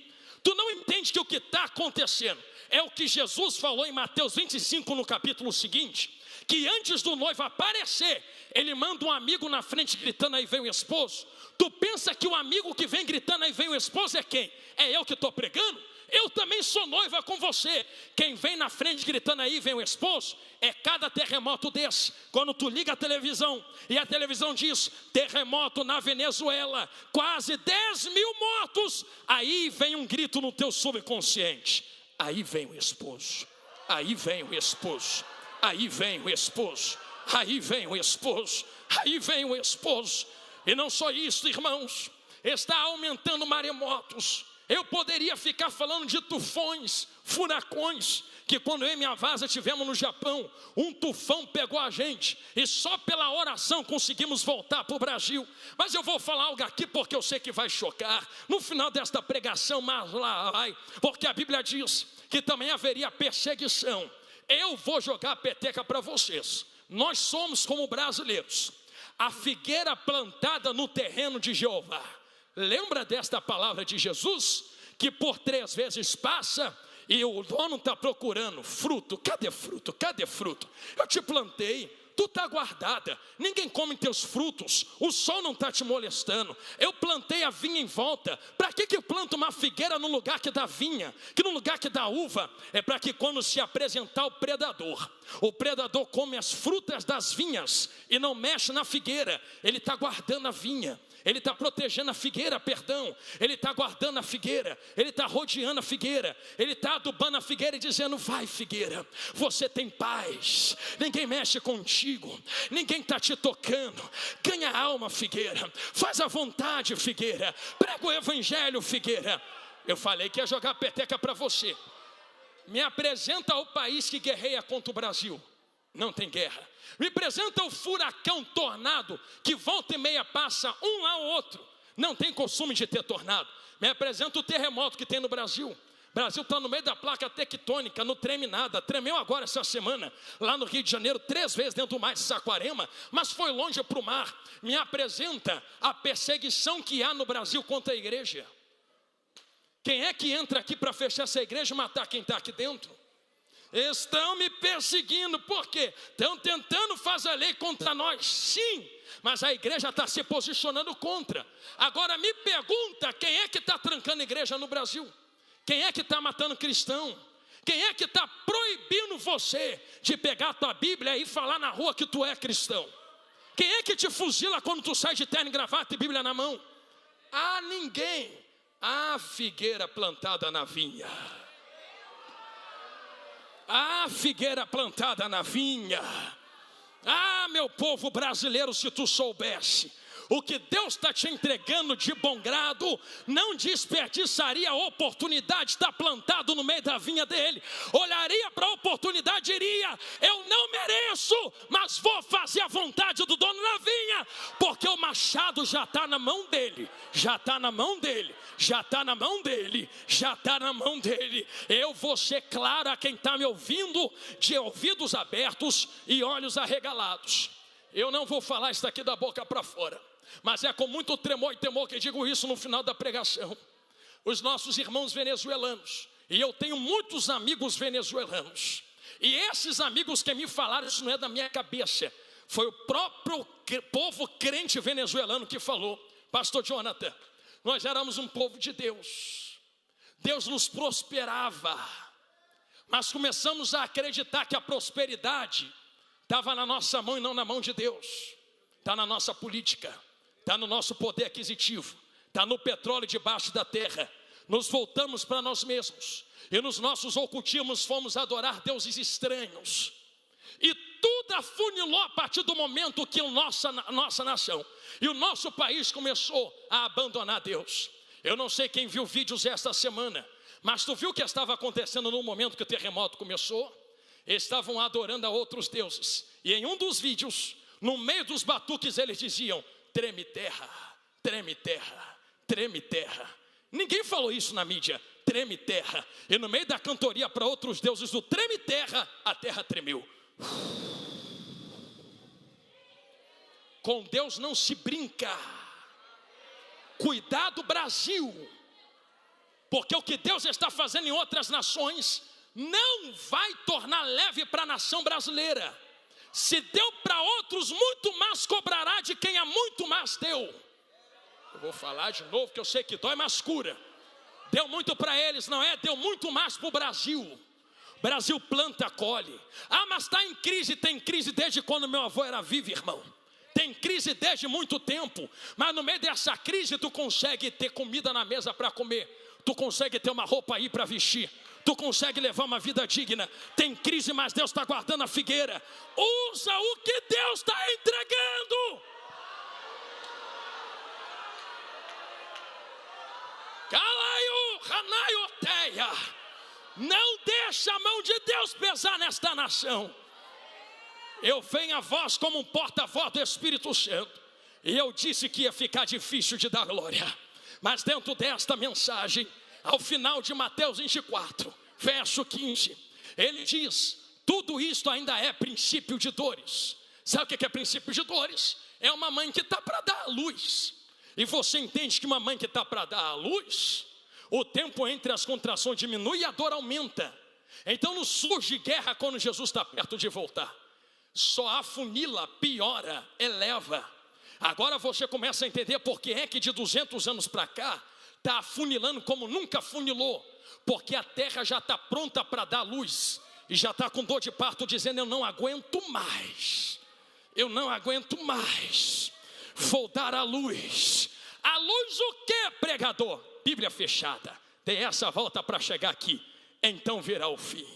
Tu não entende que o que está acontecendo é o que Jesus falou em Mateus 25, no capítulo seguinte, que antes do noivo aparecer, ele manda um amigo na frente gritando: aí vem o esposo. Tu pensa que o amigo que vem gritando: aí vem o esposo, é quem? É eu que estou pregando? Eu também sou noiva com você. Quem vem na frente gritando: aí vem o esposo, é cada terremoto desse. Quando tu liga a televisão e a televisão diz: terremoto na Venezuela, quase 10 mil mortos, aí vem um grito no teu subconsciente: aí vem o esposo, aí vem o esposo, aí vem o esposo, aí vem o esposo, aí vem o esposo. E não só isso, irmãos, está aumentando maremotos. Eu poderia ficar falando de tufões, furacões, que quando eu e minha vaza estivemos no Japão, um tufão pegou a gente, e só pela oração conseguimos voltar para o Brasil. Mas eu vou falar algo aqui porque eu sei que vai chocar, no final desta pregação, mas lá vai, porque a Bíblia diz que também haveria perseguição. Eu vou jogar a peteca para vocês. Nós somos como brasileiros, a figueira plantada no terreno de Jeová. Lembra desta palavra de Jesus? Que por 3 vezes passa e o dono está procurando fruto. Cadê fruto? Cadê fruto? Eu te plantei, tu está guardada, ninguém come teus frutos, o sol não está te molestando. Eu plantei a vinha em volta. Para que eu planto uma figueira no lugar que dá vinha, que no lugar que dá uva? É para que quando se apresentar o predador come as frutas das vinhas e não mexe na figueira. Ele está guardando a vinha, ele está protegendo a figueira, perdão. Ele está guardando a figueira, ele está rodeando a figueira, ele está adubando a figueira e dizendo: vai figueira, você tem paz, ninguém mexe contigo, ninguém está te tocando. Ganha alma, figueira, faz a vontade, figueira, prega o evangelho, figueira. Eu falei que ia jogar a peteca para você. Me apresenta o país que guerreia contra o Brasil. Não tem guerra. Me apresenta o furacão tornado, que volta e meia passa um ao outro. Não tem costume de ter tornado. Me apresenta o terremoto que tem no Brasil. O Brasil está no meio da placa tectônica, não treme nada. Tremeu agora essa semana, lá no Rio de Janeiro, 3 vezes dentro do mar de Saquarema, mas foi longe para o mar. Me apresenta a perseguição que há no Brasil contra a igreja. Quem é que entra aqui para fechar essa igreja e matar quem está aqui dentro? Estão me perseguindo, por quê? Estão tentando fazer a lei contra nós, sim, mas a igreja está se posicionando contra. Agora me pergunta, quem é que está trancando a igreja no Brasil? Quem é que está matando cristão? Quem é que está proibindo você de pegar a tua Bíblia e falar na rua que tu é cristão? Quem é que te fuzila quando tu sai de terno e gravata e Bíblia na mão? Ah, ninguém. A figueira plantada na vinha. A figueira plantada na vinha. Ah, meu povo brasileiro, se tu soubesse o que Deus está te entregando de bom grado, não desperdiçaria a oportunidade de estar plantado no meio da vinha dele. Olharia para a oportunidade e diria: eu não mereço, mas vou fazer a vontade do dono da vinha, porque o machado já está na mão dele, já está na mão dele, já está na mão dele, já está na mão dele. Eu vou ser claro a quem está me ouvindo, de ouvidos abertos e olhos arregalados. Eu não vou falar isso daqui da boca para fora, mas é com muito tremor e temor que digo isso no final da pregação. Os nossos irmãos venezuelanos, e eu tenho muitos amigos venezuelanos, e esses amigos que me falaram, isso não é da minha cabeça, foi o próprio povo crente venezuelano que falou: pastor Jonathan, nós éramos um povo de Deus, Deus nos prosperava, mas começamos a acreditar que a prosperidade estava na nossa mão e não na mão de Deus. Está na nossa política, está no nosso poder aquisitivo, está no petróleo debaixo da terra. Nos voltamos para nós mesmos e nos nossos ocultismos fomos adorar deuses estranhos. E tudo afunilou a partir do momento que a nossa nação e o nosso país começou a abandonar Deus. Eu não sei quem viu vídeos esta semana, mas tu viu o que estava acontecendo no momento que o terremoto começou? Estavam adorando a outros deuses. E em um dos vídeos, no meio dos batuques, eles diziam: treme terra, treme terra, treme terra. Ninguém falou isso na mídia, treme terra. E no meio da cantoria para outros deuses do treme terra, a terra tremeu. Com Deus não se brinca. Cuidado, Brasil, porque o que Deus está fazendo em outras nações não vai tornar leve para a nação brasileira. Se deu para outros, muito mais cobrará de quem a muito mais deu. Eu vou falar de novo, que eu sei que dói, mas cura. Deu muito para eles, não é? Deu muito mais para o Brasil. Brasil planta, colhe. Ah, mas está em crise. Tem crise desde quando meu avô era vivo, irmão. Tem crise desde muito tempo. Mas no meio dessa crise tu consegue ter comida na mesa para comer. Tu consegue ter uma roupa aí para vestir. Tu consegue levar uma vida digna. Tem crise, mas Deus está guardando a figueira. Usa o que Deus está entregando. Ranaioteia. Não deixa a mão de Deus pesar nesta nação. Eu venho a vós como um porta-voz do Espírito Santo. E eu disse que ia ficar difícil de dar glória. Mas dentro desta mensagem, ao final de Mateus 24, verso 15, ele diz: tudo isto ainda é princípio de dores. Sabe o que é princípio de dores? É uma mãe que está para dar a luz. E você entende que uma mãe que está para dar a luz, o tempo entre as contrações diminui e a dor aumenta. Então não surge guerra quando Jesus está perto de voltar. Só afunila, piora, eleva. Agora você começa a entender por que é que de 200 anos para cá está afunilando como nunca afunilou. Porque a terra já está pronta para dar luz. E já está com dor de parto dizendo: eu não aguento mais. Eu não aguento mais. Vou dar a luz. A luz o que, pregador? Bíblia fechada. Dê essa volta para chegar aqui. Então virá o fim.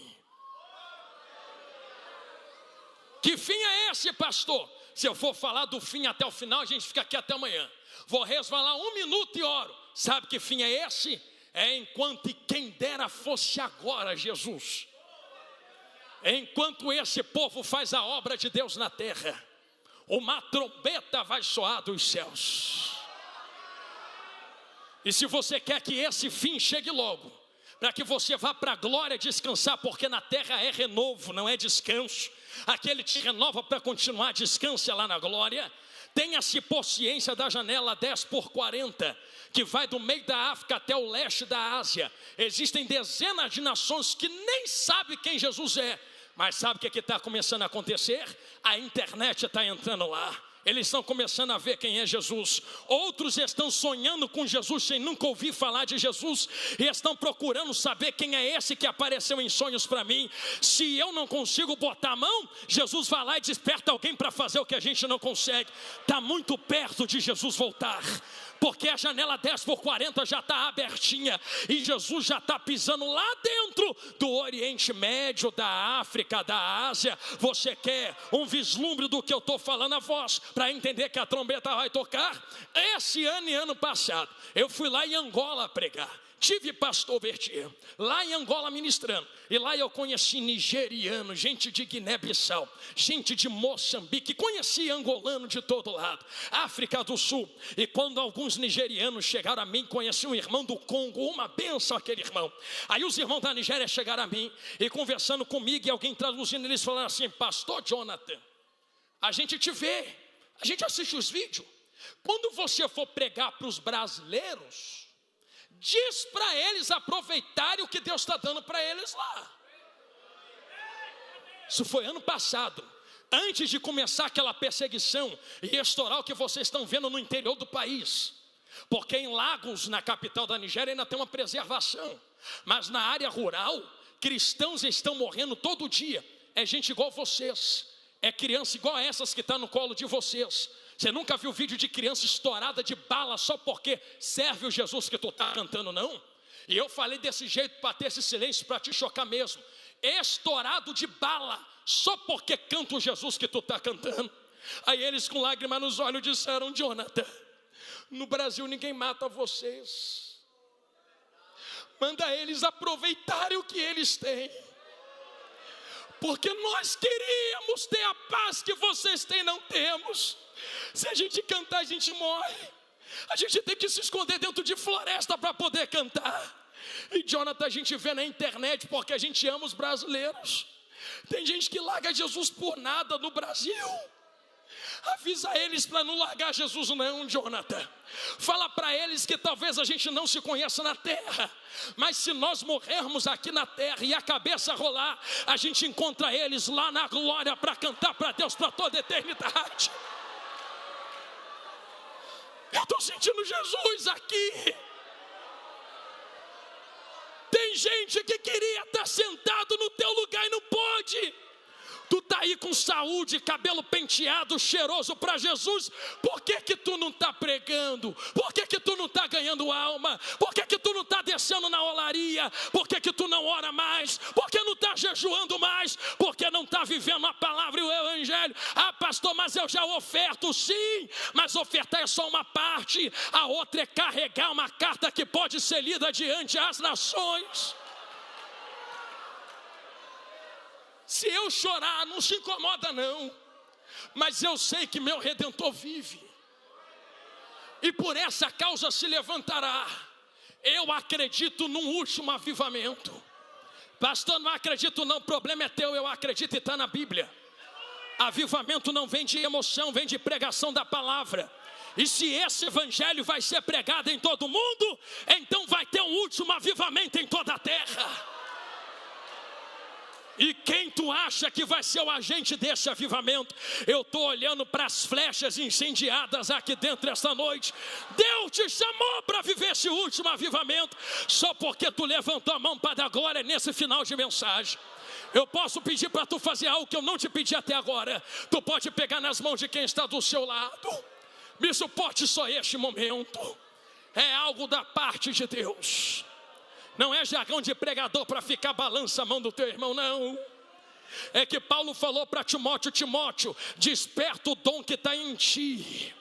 Que fim é esse, pastor? Se eu for falar do fim até o final, a gente fica aqui até amanhã. Vou resvalar 1 minuto e oro. Sabe que fim é esse? É enquanto quem dera fosse agora, Jesus. Enquanto esse povo faz a obra de Deus na terra, uma trombeta vai soar dos céus. E se você quer que esse fim chegue logo, para que você vá para a glória descansar, porque na terra é renovo, não é descanso. Aquele te renova para continuar, descansa lá na glória. Tenha-se por ciência da janela 10x40, que vai do meio da África até o leste da Ásia. Existem dezenas de nações que nem sabem quem Jesus é. Mas sabe o que está começando a acontecer? A internet está entrando lá. Eles estão começando a ver quem é Jesus. Outros estão sonhando com Jesus sem nunca ouvir falar de Jesus, e estão procurando saber quem é esse que apareceu em sonhos para mim. Se eu não consigo botar a mão, Jesus vai lá e desperta alguém para fazer o que a gente não consegue. Está muito perto de Jesus voltar, porque a janela 10x40 já está abertinha, e Jesus já está pisando lá dentro do Oriente Médio, da África, da Ásia. Você quer um vislumbre do que eu estou falando a voz, para entender que a trombeta vai tocar? Esse ano e ano passado, eu fui lá em Angola pregar. Tive pastor Bertier lá em Angola ministrando, e lá eu conheci nigeriano, gente de Guiné-Bissau, gente de Moçambique, conheci angolano de todo lado, África do Sul. E quando alguns nigerianos chegaram a mim, conheci um irmão do Congo, uma bênção aquele irmão. Aí os irmãos da Nigéria chegaram a mim e conversando comigo, e alguém traduzindo, eles falaram assim: pastor Jonathan, a gente te vê, a gente assiste os vídeos. Quando você for pregar para os brasileiros, diz para eles aproveitarem o que Deus está dando para eles lá. Isso foi ano passado, antes de começar aquela perseguição e estourar o que vocês estão vendo no interior do país. Porque em Lagos, na capital da Nigéria, ainda tem uma preservação. Mas na área rural, cristãos estão morrendo todo dia. É gente igual vocês, é criança igual a essas que está no colo de vocês. Você nunca viu vídeo de criança estourada de bala só porque serve o Jesus que tu está cantando, não? E eu falei desse jeito para ter esse silêncio, para te chocar mesmo. Estourado de bala só porque canta o Jesus que tu está cantando. Aí eles com lágrimas nos olhos disseram: Jonathan, no Brasil ninguém mata vocês. Manda eles aproveitarem o que eles têm, porque nós queríamos ter a paz que vocês têm, não temos. Se a gente cantar, a gente morre. A gente tem que se esconder dentro de floresta para poder cantar. E Jonathan, a gente vê na internet porque a gente ama os brasileiros. Tem gente que larga Jesus por nada no Brasil. Avisa eles para não largar Jesus não, Jonathan. Fala para eles que talvez a gente não se conheça na terra, mas se nós morrermos aqui na terra e a cabeça rolar, a gente encontra eles lá na glória para cantar para Deus para toda a eternidade. Eu estou sentindo Jesus aqui. Tem gente que queria estar sentado no teu lugar e não pôde. Tu está aí com saúde, cabelo penteado, cheiroso para Jesus. Por que tu não está pregando? Por que tu não está ganhando alma? Por que tu não está descendo acontecendo na olaria? Por que que tu não ora mais? Por que não está jejuando mais? Por que não está vivendo a palavra e o evangelho? Ah, pastor, mas eu já oferto. Sim, mas ofertar é só uma parte. A outra é carregar uma carta que pode ser lida diante das nações. Se eu chorar, não se incomoda não, mas eu sei que meu Redentor vive, e por essa causa se levantará. Eu acredito num último avivamento. Pastor, não acredito não, o problema é teu. Eu acredito e está na Bíblia. Avivamento não vem de emoção, vem de pregação da palavra. E se esse evangelho vai ser pregado em todo mundo, então vai ter um último avivamento em toda a terra. E quem tu acha que vai ser o agente desse avivamento? Eu estou olhando para as flechas incendiadas aqui dentro esta noite. Deus te chamou para viver esse último avivamento, só porque tu levantou a mão para dar glória nesse final de mensagem. Eu posso pedir para tu fazer algo que eu não te pedi até agora. Tu pode pegar nas mãos de quem está do seu lado. Me suporte só este momento. É algo da parte de Deus. Não é jargão de pregador para ficar balança a mão do teu irmão, não. É que Paulo falou para Timóteo: Timóteo, desperta o dom que está em ti,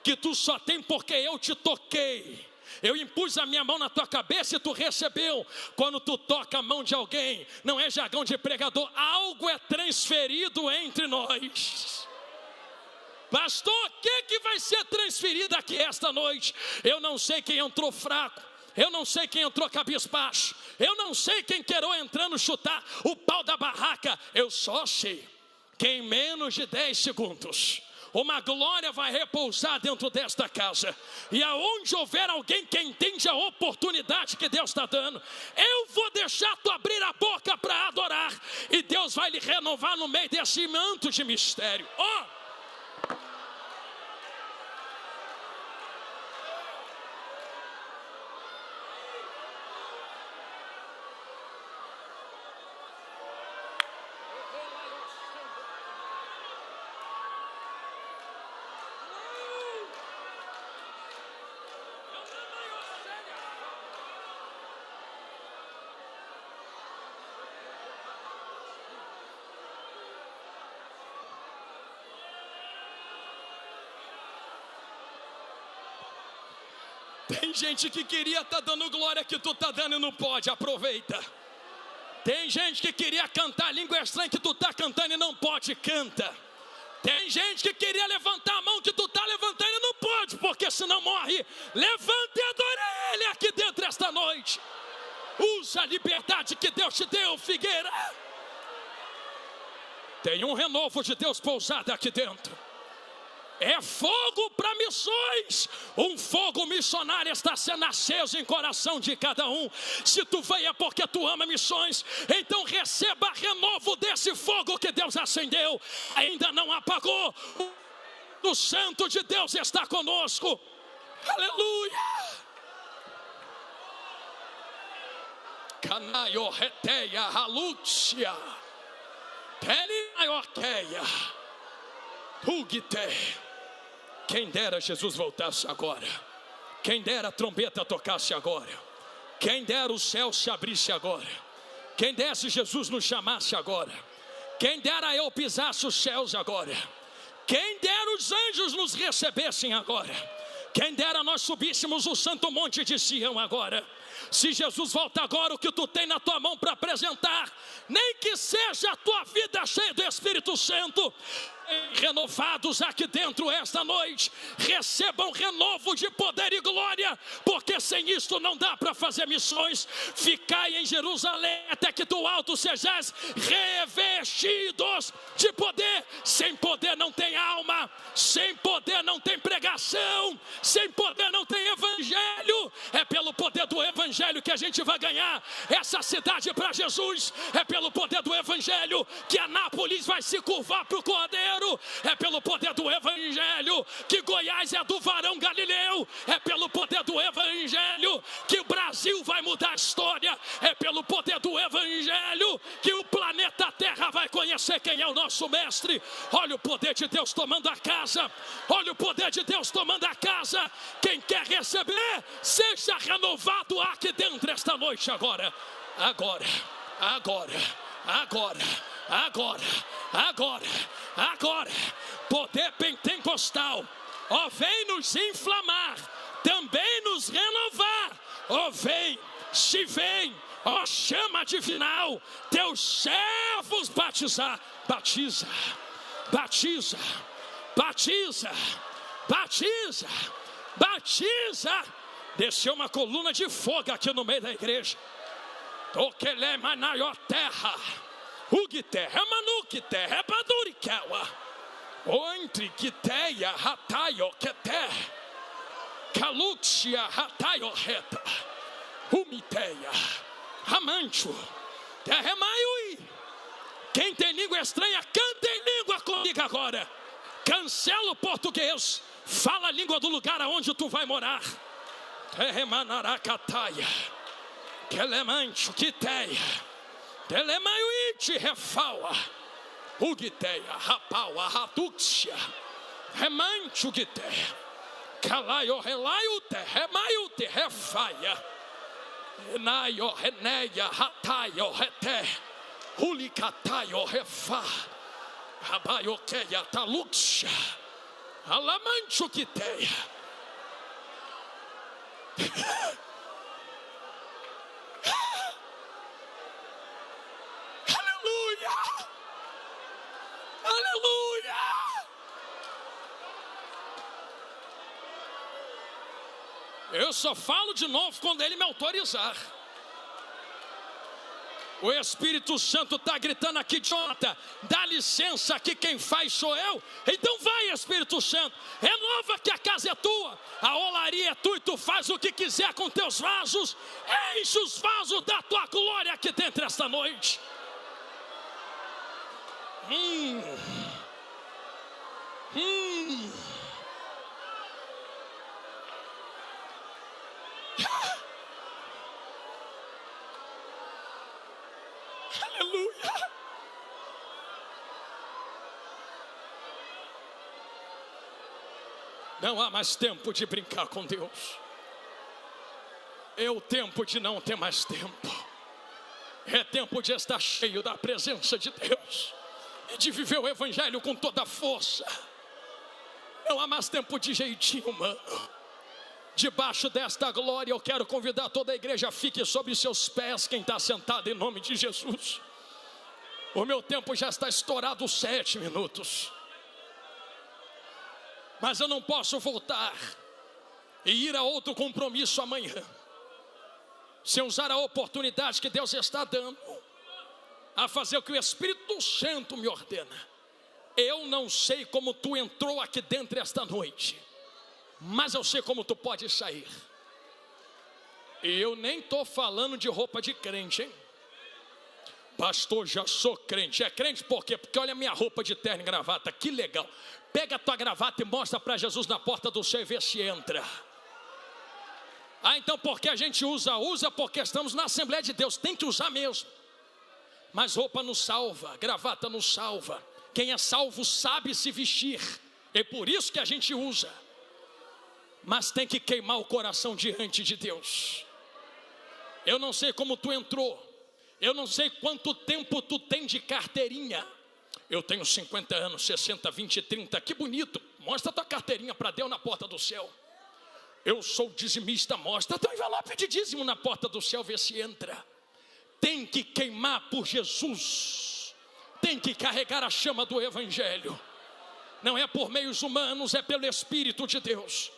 que tu só tem porque eu te toquei. Eu impus a minha mão na tua cabeça e tu recebeu. Quando tu toca a mão de alguém, não é jargão de pregador, algo é transferido entre nós. Pastor, o que vai ser transferido aqui esta noite? Eu não sei quem entrou fraco. Eu não sei quem entrou cabisbaixo. Eu não sei quem querou entrando chutar o pau da barraca. Eu só sei que em menos de 10 segundos uma glória vai repousar dentro desta casa. E aonde houver alguém que entende a oportunidade que Deus está dando, eu vou deixar tu abrir a boca para adorar. E Deus vai lhe renovar no meio desse manto de mistério. Tem gente que queria estar dando glória que tu está dando e não pode, aproveita. Tem gente que queria cantar a língua estranha que tu está cantando e não pode, canta. Tem gente que queria levantar a mão que tu está levantando e não pode, porque senão morre. Levanta e adora Ele aqui dentro esta noite. Usa a liberdade que Deus te deu, Figueira. Tem um renovo de Deus pousado aqui dentro. É fogo para missões. Um fogo missionário está sendo aceso em coração de cada um. Se tu veio é porque tu ama missões, então receba renovo desse fogo que Deus acendeu. Ainda não apagou. O Santo de Deus está conosco. Aleluia. Canaio reteia halúcia. Teleioqueia. Ugite. Quem dera Jesus voltasse agora. Quem dera a trombeta tocasse agora. Quem dera o céu se abrisse agora. Quem desse Jesus nos chamasse agora. Quem dera eu pisasse os céus agora. Quem dera os anjos nos recebessem agora. Quem dera nós subíssemos o santo monte de Sião agora. Se Jesus volta agora, o que tu tem na tua mão para apresentar, nem que seja a tua vida cheia do Espírito Santo, renovados aqui dentro esta noite, recebam renovo de poder e glória, porque sem isto não dá para fazer missões. Ficai em Jerusalém até que do alto sejais revestidos de poder. Sem poder não tem alma, sem poder não tem pregação, sem poder não tem evangelho. É pelo poder do evangelho que a gente vai ganhar essa cidade para Jesus. É pelo poder do evangelho que Anápolis vai se curvar para o Cordeiro. É pelo poder do evangelho que Goiás é do varão Galileu. É pelo poder do evangelho que o Brasil vai mudar a história. É pelo poder do evangelho que o planeta Terra vai conhecer conhecer quem é o nosso mestre. Olha o poder de Deus tomando a casa. Olha o poder de Deus tomando a casa. Quem quer receber, seja renovado aqui dentro esta noite agora. Agora, agora, agora, agora, agora, agora. Poder pentecostal, ó, vem nos inflamar, também nos renovar. Ó, vem, se vem, ó, chama divinal, teus servos batizar. Batiza, batiza, batiza, batiza, batiza. Desceu uma coluna de fogo aqui no meio da igreja. Toquele manaio terra, ugi terra, manuque terra, baduricawa, entre quiteia, rataio, quete, caluxia, rataio, reta, umiteia, ramancho, terremaiui. Quem tem língua estranha, canta em língua comigo agora. Cancela o português, fala a língua do lugar aonde tu vai morar. Terremanaracataia, Telemancho, quiteia, Telemaiuite, refaua, Ugiteia, rapaua, ratuxia, remancho, quiteia, Calaio, relaiute, remaiute, refaia, Renaio, reneia, rataio, rete, Ulicataio, refá, Rabaioqueia, taluxia, Alamancho, quiteia. Aleluia, aleluia. Eu só falo de novo quando ele me autorizar. O Espírito Santo está gritando aqui, Jonathan, dá licença que quem faz sou eu. Então vai, Espírito Santo, renova que a casa é tua, a olaria é tua e tu faz o que quiser com teus vasos. Enche os vasos da tua glória aqui dentro esta noite. Aleluia. Não há mais tempo de brincar com Deus. É o tempo de não ter mais tempo. É tempo de estar cheio da presença de Deus e de viver o evangelho com toda a força. Não há mais tempo de jeitinho humano. Debaixo desta glória eu quero convidar toda a igreja, fique sobre seus pés, quem está sentado, em nome de Jesus. O meu tempo já está estourado 7 minutos, mas eu não posso voltar e ir a outro compromisso amanhã sem usar a oportunidade que Deus está dando a fazer o que o Espírito Santo me ordena. Eu não sei como tu entrou aqui dentro esta noite, mas eu sei como tu pode sair. E eu nem estou falando de roupa de crente, hein? Pastor, já sou crente. É crente por quê? Porque olha a minha roupa de terno e gravata, que legal. Pega a tua gravata e mostra para Jesus na porta do céu e vê se entra. Ah, então porque a gente usa porque estamos na Assembleia de Deus, tem que usar mesmo. Mas roupa não salva, gravata não salva. Quem é salvo sabe se vestir, é por isso que a gente usa. Mas tem que queimar o coração diante de Deus. Eu não sei como tu entrou, eu não sei quanto tempo tu tem de carteirinha. Eu tenho 50 anos, 60, 20, 30, que bonito. Mostra a tua carteirinha para Deus na porta do céu. Eu sou dizimista, mostra teu envelope de dízimo na porta do céu, vê se entra. Tem que queimar por Jesus, tem que carregar a chama do evangelho. Não é por meios humanos, é pelo Espírito de Deus.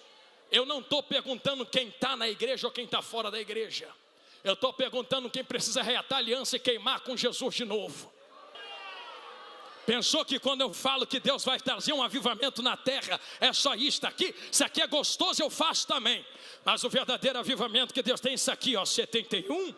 Eu não estou perguntando quem está na igreja ou quem está fora da igreja. Eu estou perguntando quem precisa reatar a aliança e queimar com Jesus de novo. Pensou que quando eu falo que Deus vai trazer um avivamento na terra, é só isto aqui? Isso aqui é gostoso, eu faço também. Mas o verdadeiro avivamento que Deus tem é isso aqui, ó, 71,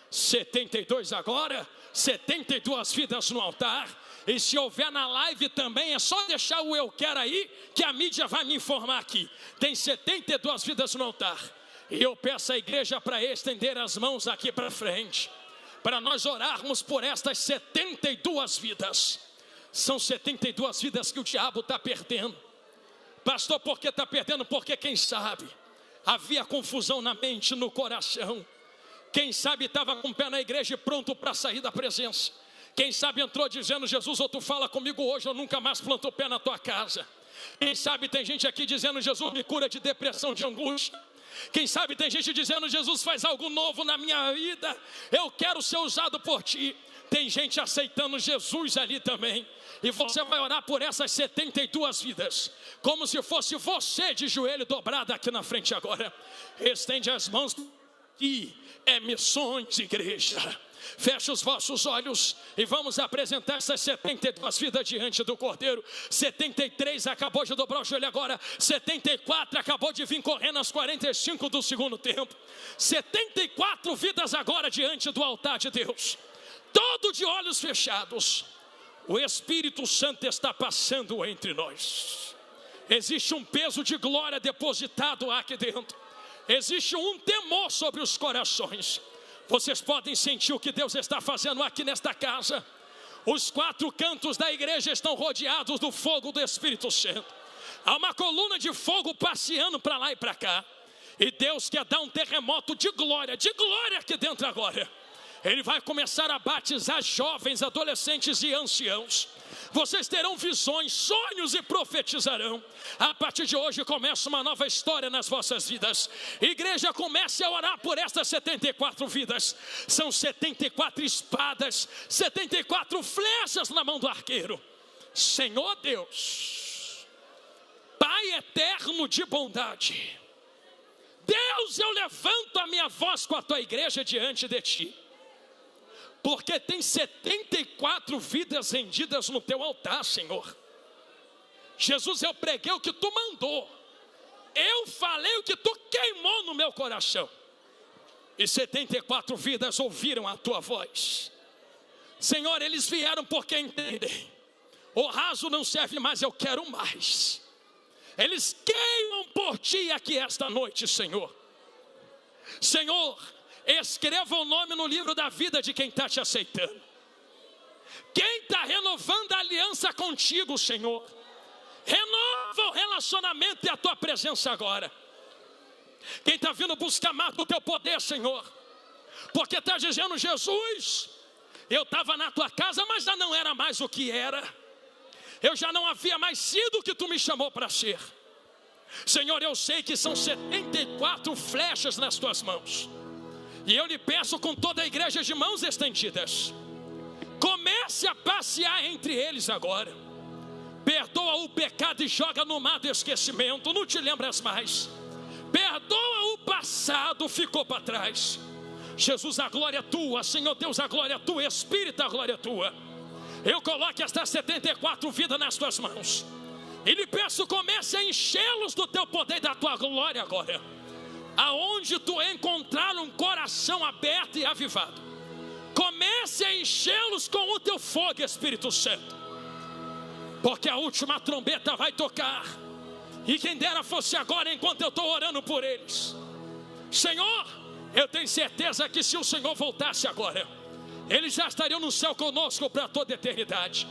72 agora, 72 vidas no altar. E se houver na live também, é só deixar o eu quero aí, que a mídia vai me informar aqui. Tem 72 vidas no altar. E eu peço à igreja para estender as mãos aqui para frente, para nós orarmos por estas 72 vidas. São 72 vidas que o diabo está perdendo. Pastor, por que está perdendo? Porque quem sabe havia confusão na mente, no coração. Quem sabe estava com o pé na igreja e pronto para sair da presença. Quem sabe entrou dizendo: Jesus, ou tu fala comigo hoje, eu nunca mais planto o pé na tua casa. Quem sabe tem gente aqui dizendo: Jesus, me cura de depressão, de angústia. Quem sabe tem gente dizendo: Jesus, faz algo novo na minha vida, eu quero ser usado por ti. Tem gente aceitando Jesus ali também. E você vai orar por essas 72 vidas, como se fosse você de joelho dobrado aqui na frente agora. Estende as mãos e é missões, igreja. Feche os vossos olhos e vamos apresentar essas 72 vidas diante do Cordeiro. 73 acabou de dobrar o joelho agora. 74 acabou de vir correndo aos 45 do segundo tempo. 74 vidas agora diante do altar de Deus. Todo de olhos fechados. O Espírito Santo está passando entre nós. Existe um peso de glória depositado aqui dentro. Existe um temor sobre os corações. Vocês podem sentir o que Deus está fazendo aqui nesta casa. Os 4 cantos da igreja estão rodeados do fogo do Espírito Santo. Há uma coluna de fogo passeando para lá e para cá. E Deus quer dar um terremoto de glória aqui dentro agora. Ele vai começar a batizar jovens, adolescentes e anciãos. Vocês terão visões, sonhos e profetizarão. A partir de hoje começa uma nova história nas vossas vidas. Igreja, comece a orar por estas 74 vidas. São 74 espadas, 74 flechas na mão do arqueiro. Senhor Deus, Pai eterno de bondade, Deus, eu levanto a minha voz com a tua igreja diante de ti. Porque tem 74 vidas rendidas no teu altar, Senhor. Jesus, eu preguei o que tu mandou. Eu falei o que tu queimou no meu coração. E 74 vidas ouviram a tua voz. Senhor, eles vieram porque entendem. O raso não serve mais, eu quero mais. Eles queimam por ti aqui esta noite, Senhor. Senhor, escreva o nome no livro da vida de quem está te aceitando. Quem está renovando a aliança contigo, Senhor. Renova o relacionamento e a tua presença agora. Quem está vindo buscar mais do teu poder, Senhor. Porque está dizendo: Jesus, eu estava na tua casa, mas já não era mais o que era. Eu já não havia mais sido o que tu me chamou para ser. Senhor, eu sei que são 74 flechas nas tuas mãos. E eu lhe peço com toda a igreja de mãos estendidas, comece a passear entre eles agora. Perdoa o pecado e joga no mar do esquecimento, não te lembras mais. Perdoa o passado, ficou para trás. Jesus, a glória é tua. Senhor Deus, a glória é tua. Espírito, a glória é tua. Eu coloco estas 74 vidas nas tuas mãos e lhe peço, comece a enchê-los do teu poder e da tua glória agora. Aonde tu encontrar um coração aberto e avivado, comece a enchê-los com o teu fogo, Espírito Santo. Porque a última trombeta vai tocar. E quem dera fosse agora, enquanto eu estou orando por eles. Senhor, eu tenho certeza que se o Senhor voltasse agora, eles já estariam no céu conosco para toda a eternidade.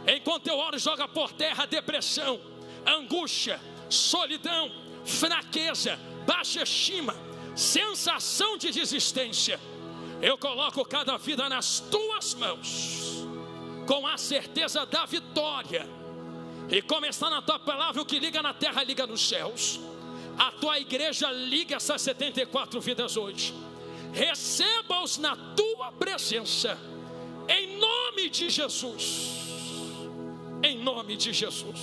Enquanto eu oro, joga por terra a depressão, angústia, solidão, fraqueza, baixa estima, sensação de desistência. Eu coloco cada vida nas tuas mãos, com a certeza da vitória. E como está na tua palavra, o que liga na terra liga nos céus. A tua igreja liga essas 74 vidas hoje. Receba-os na tua presença, em nome de Jesus. Em nome de Jesus.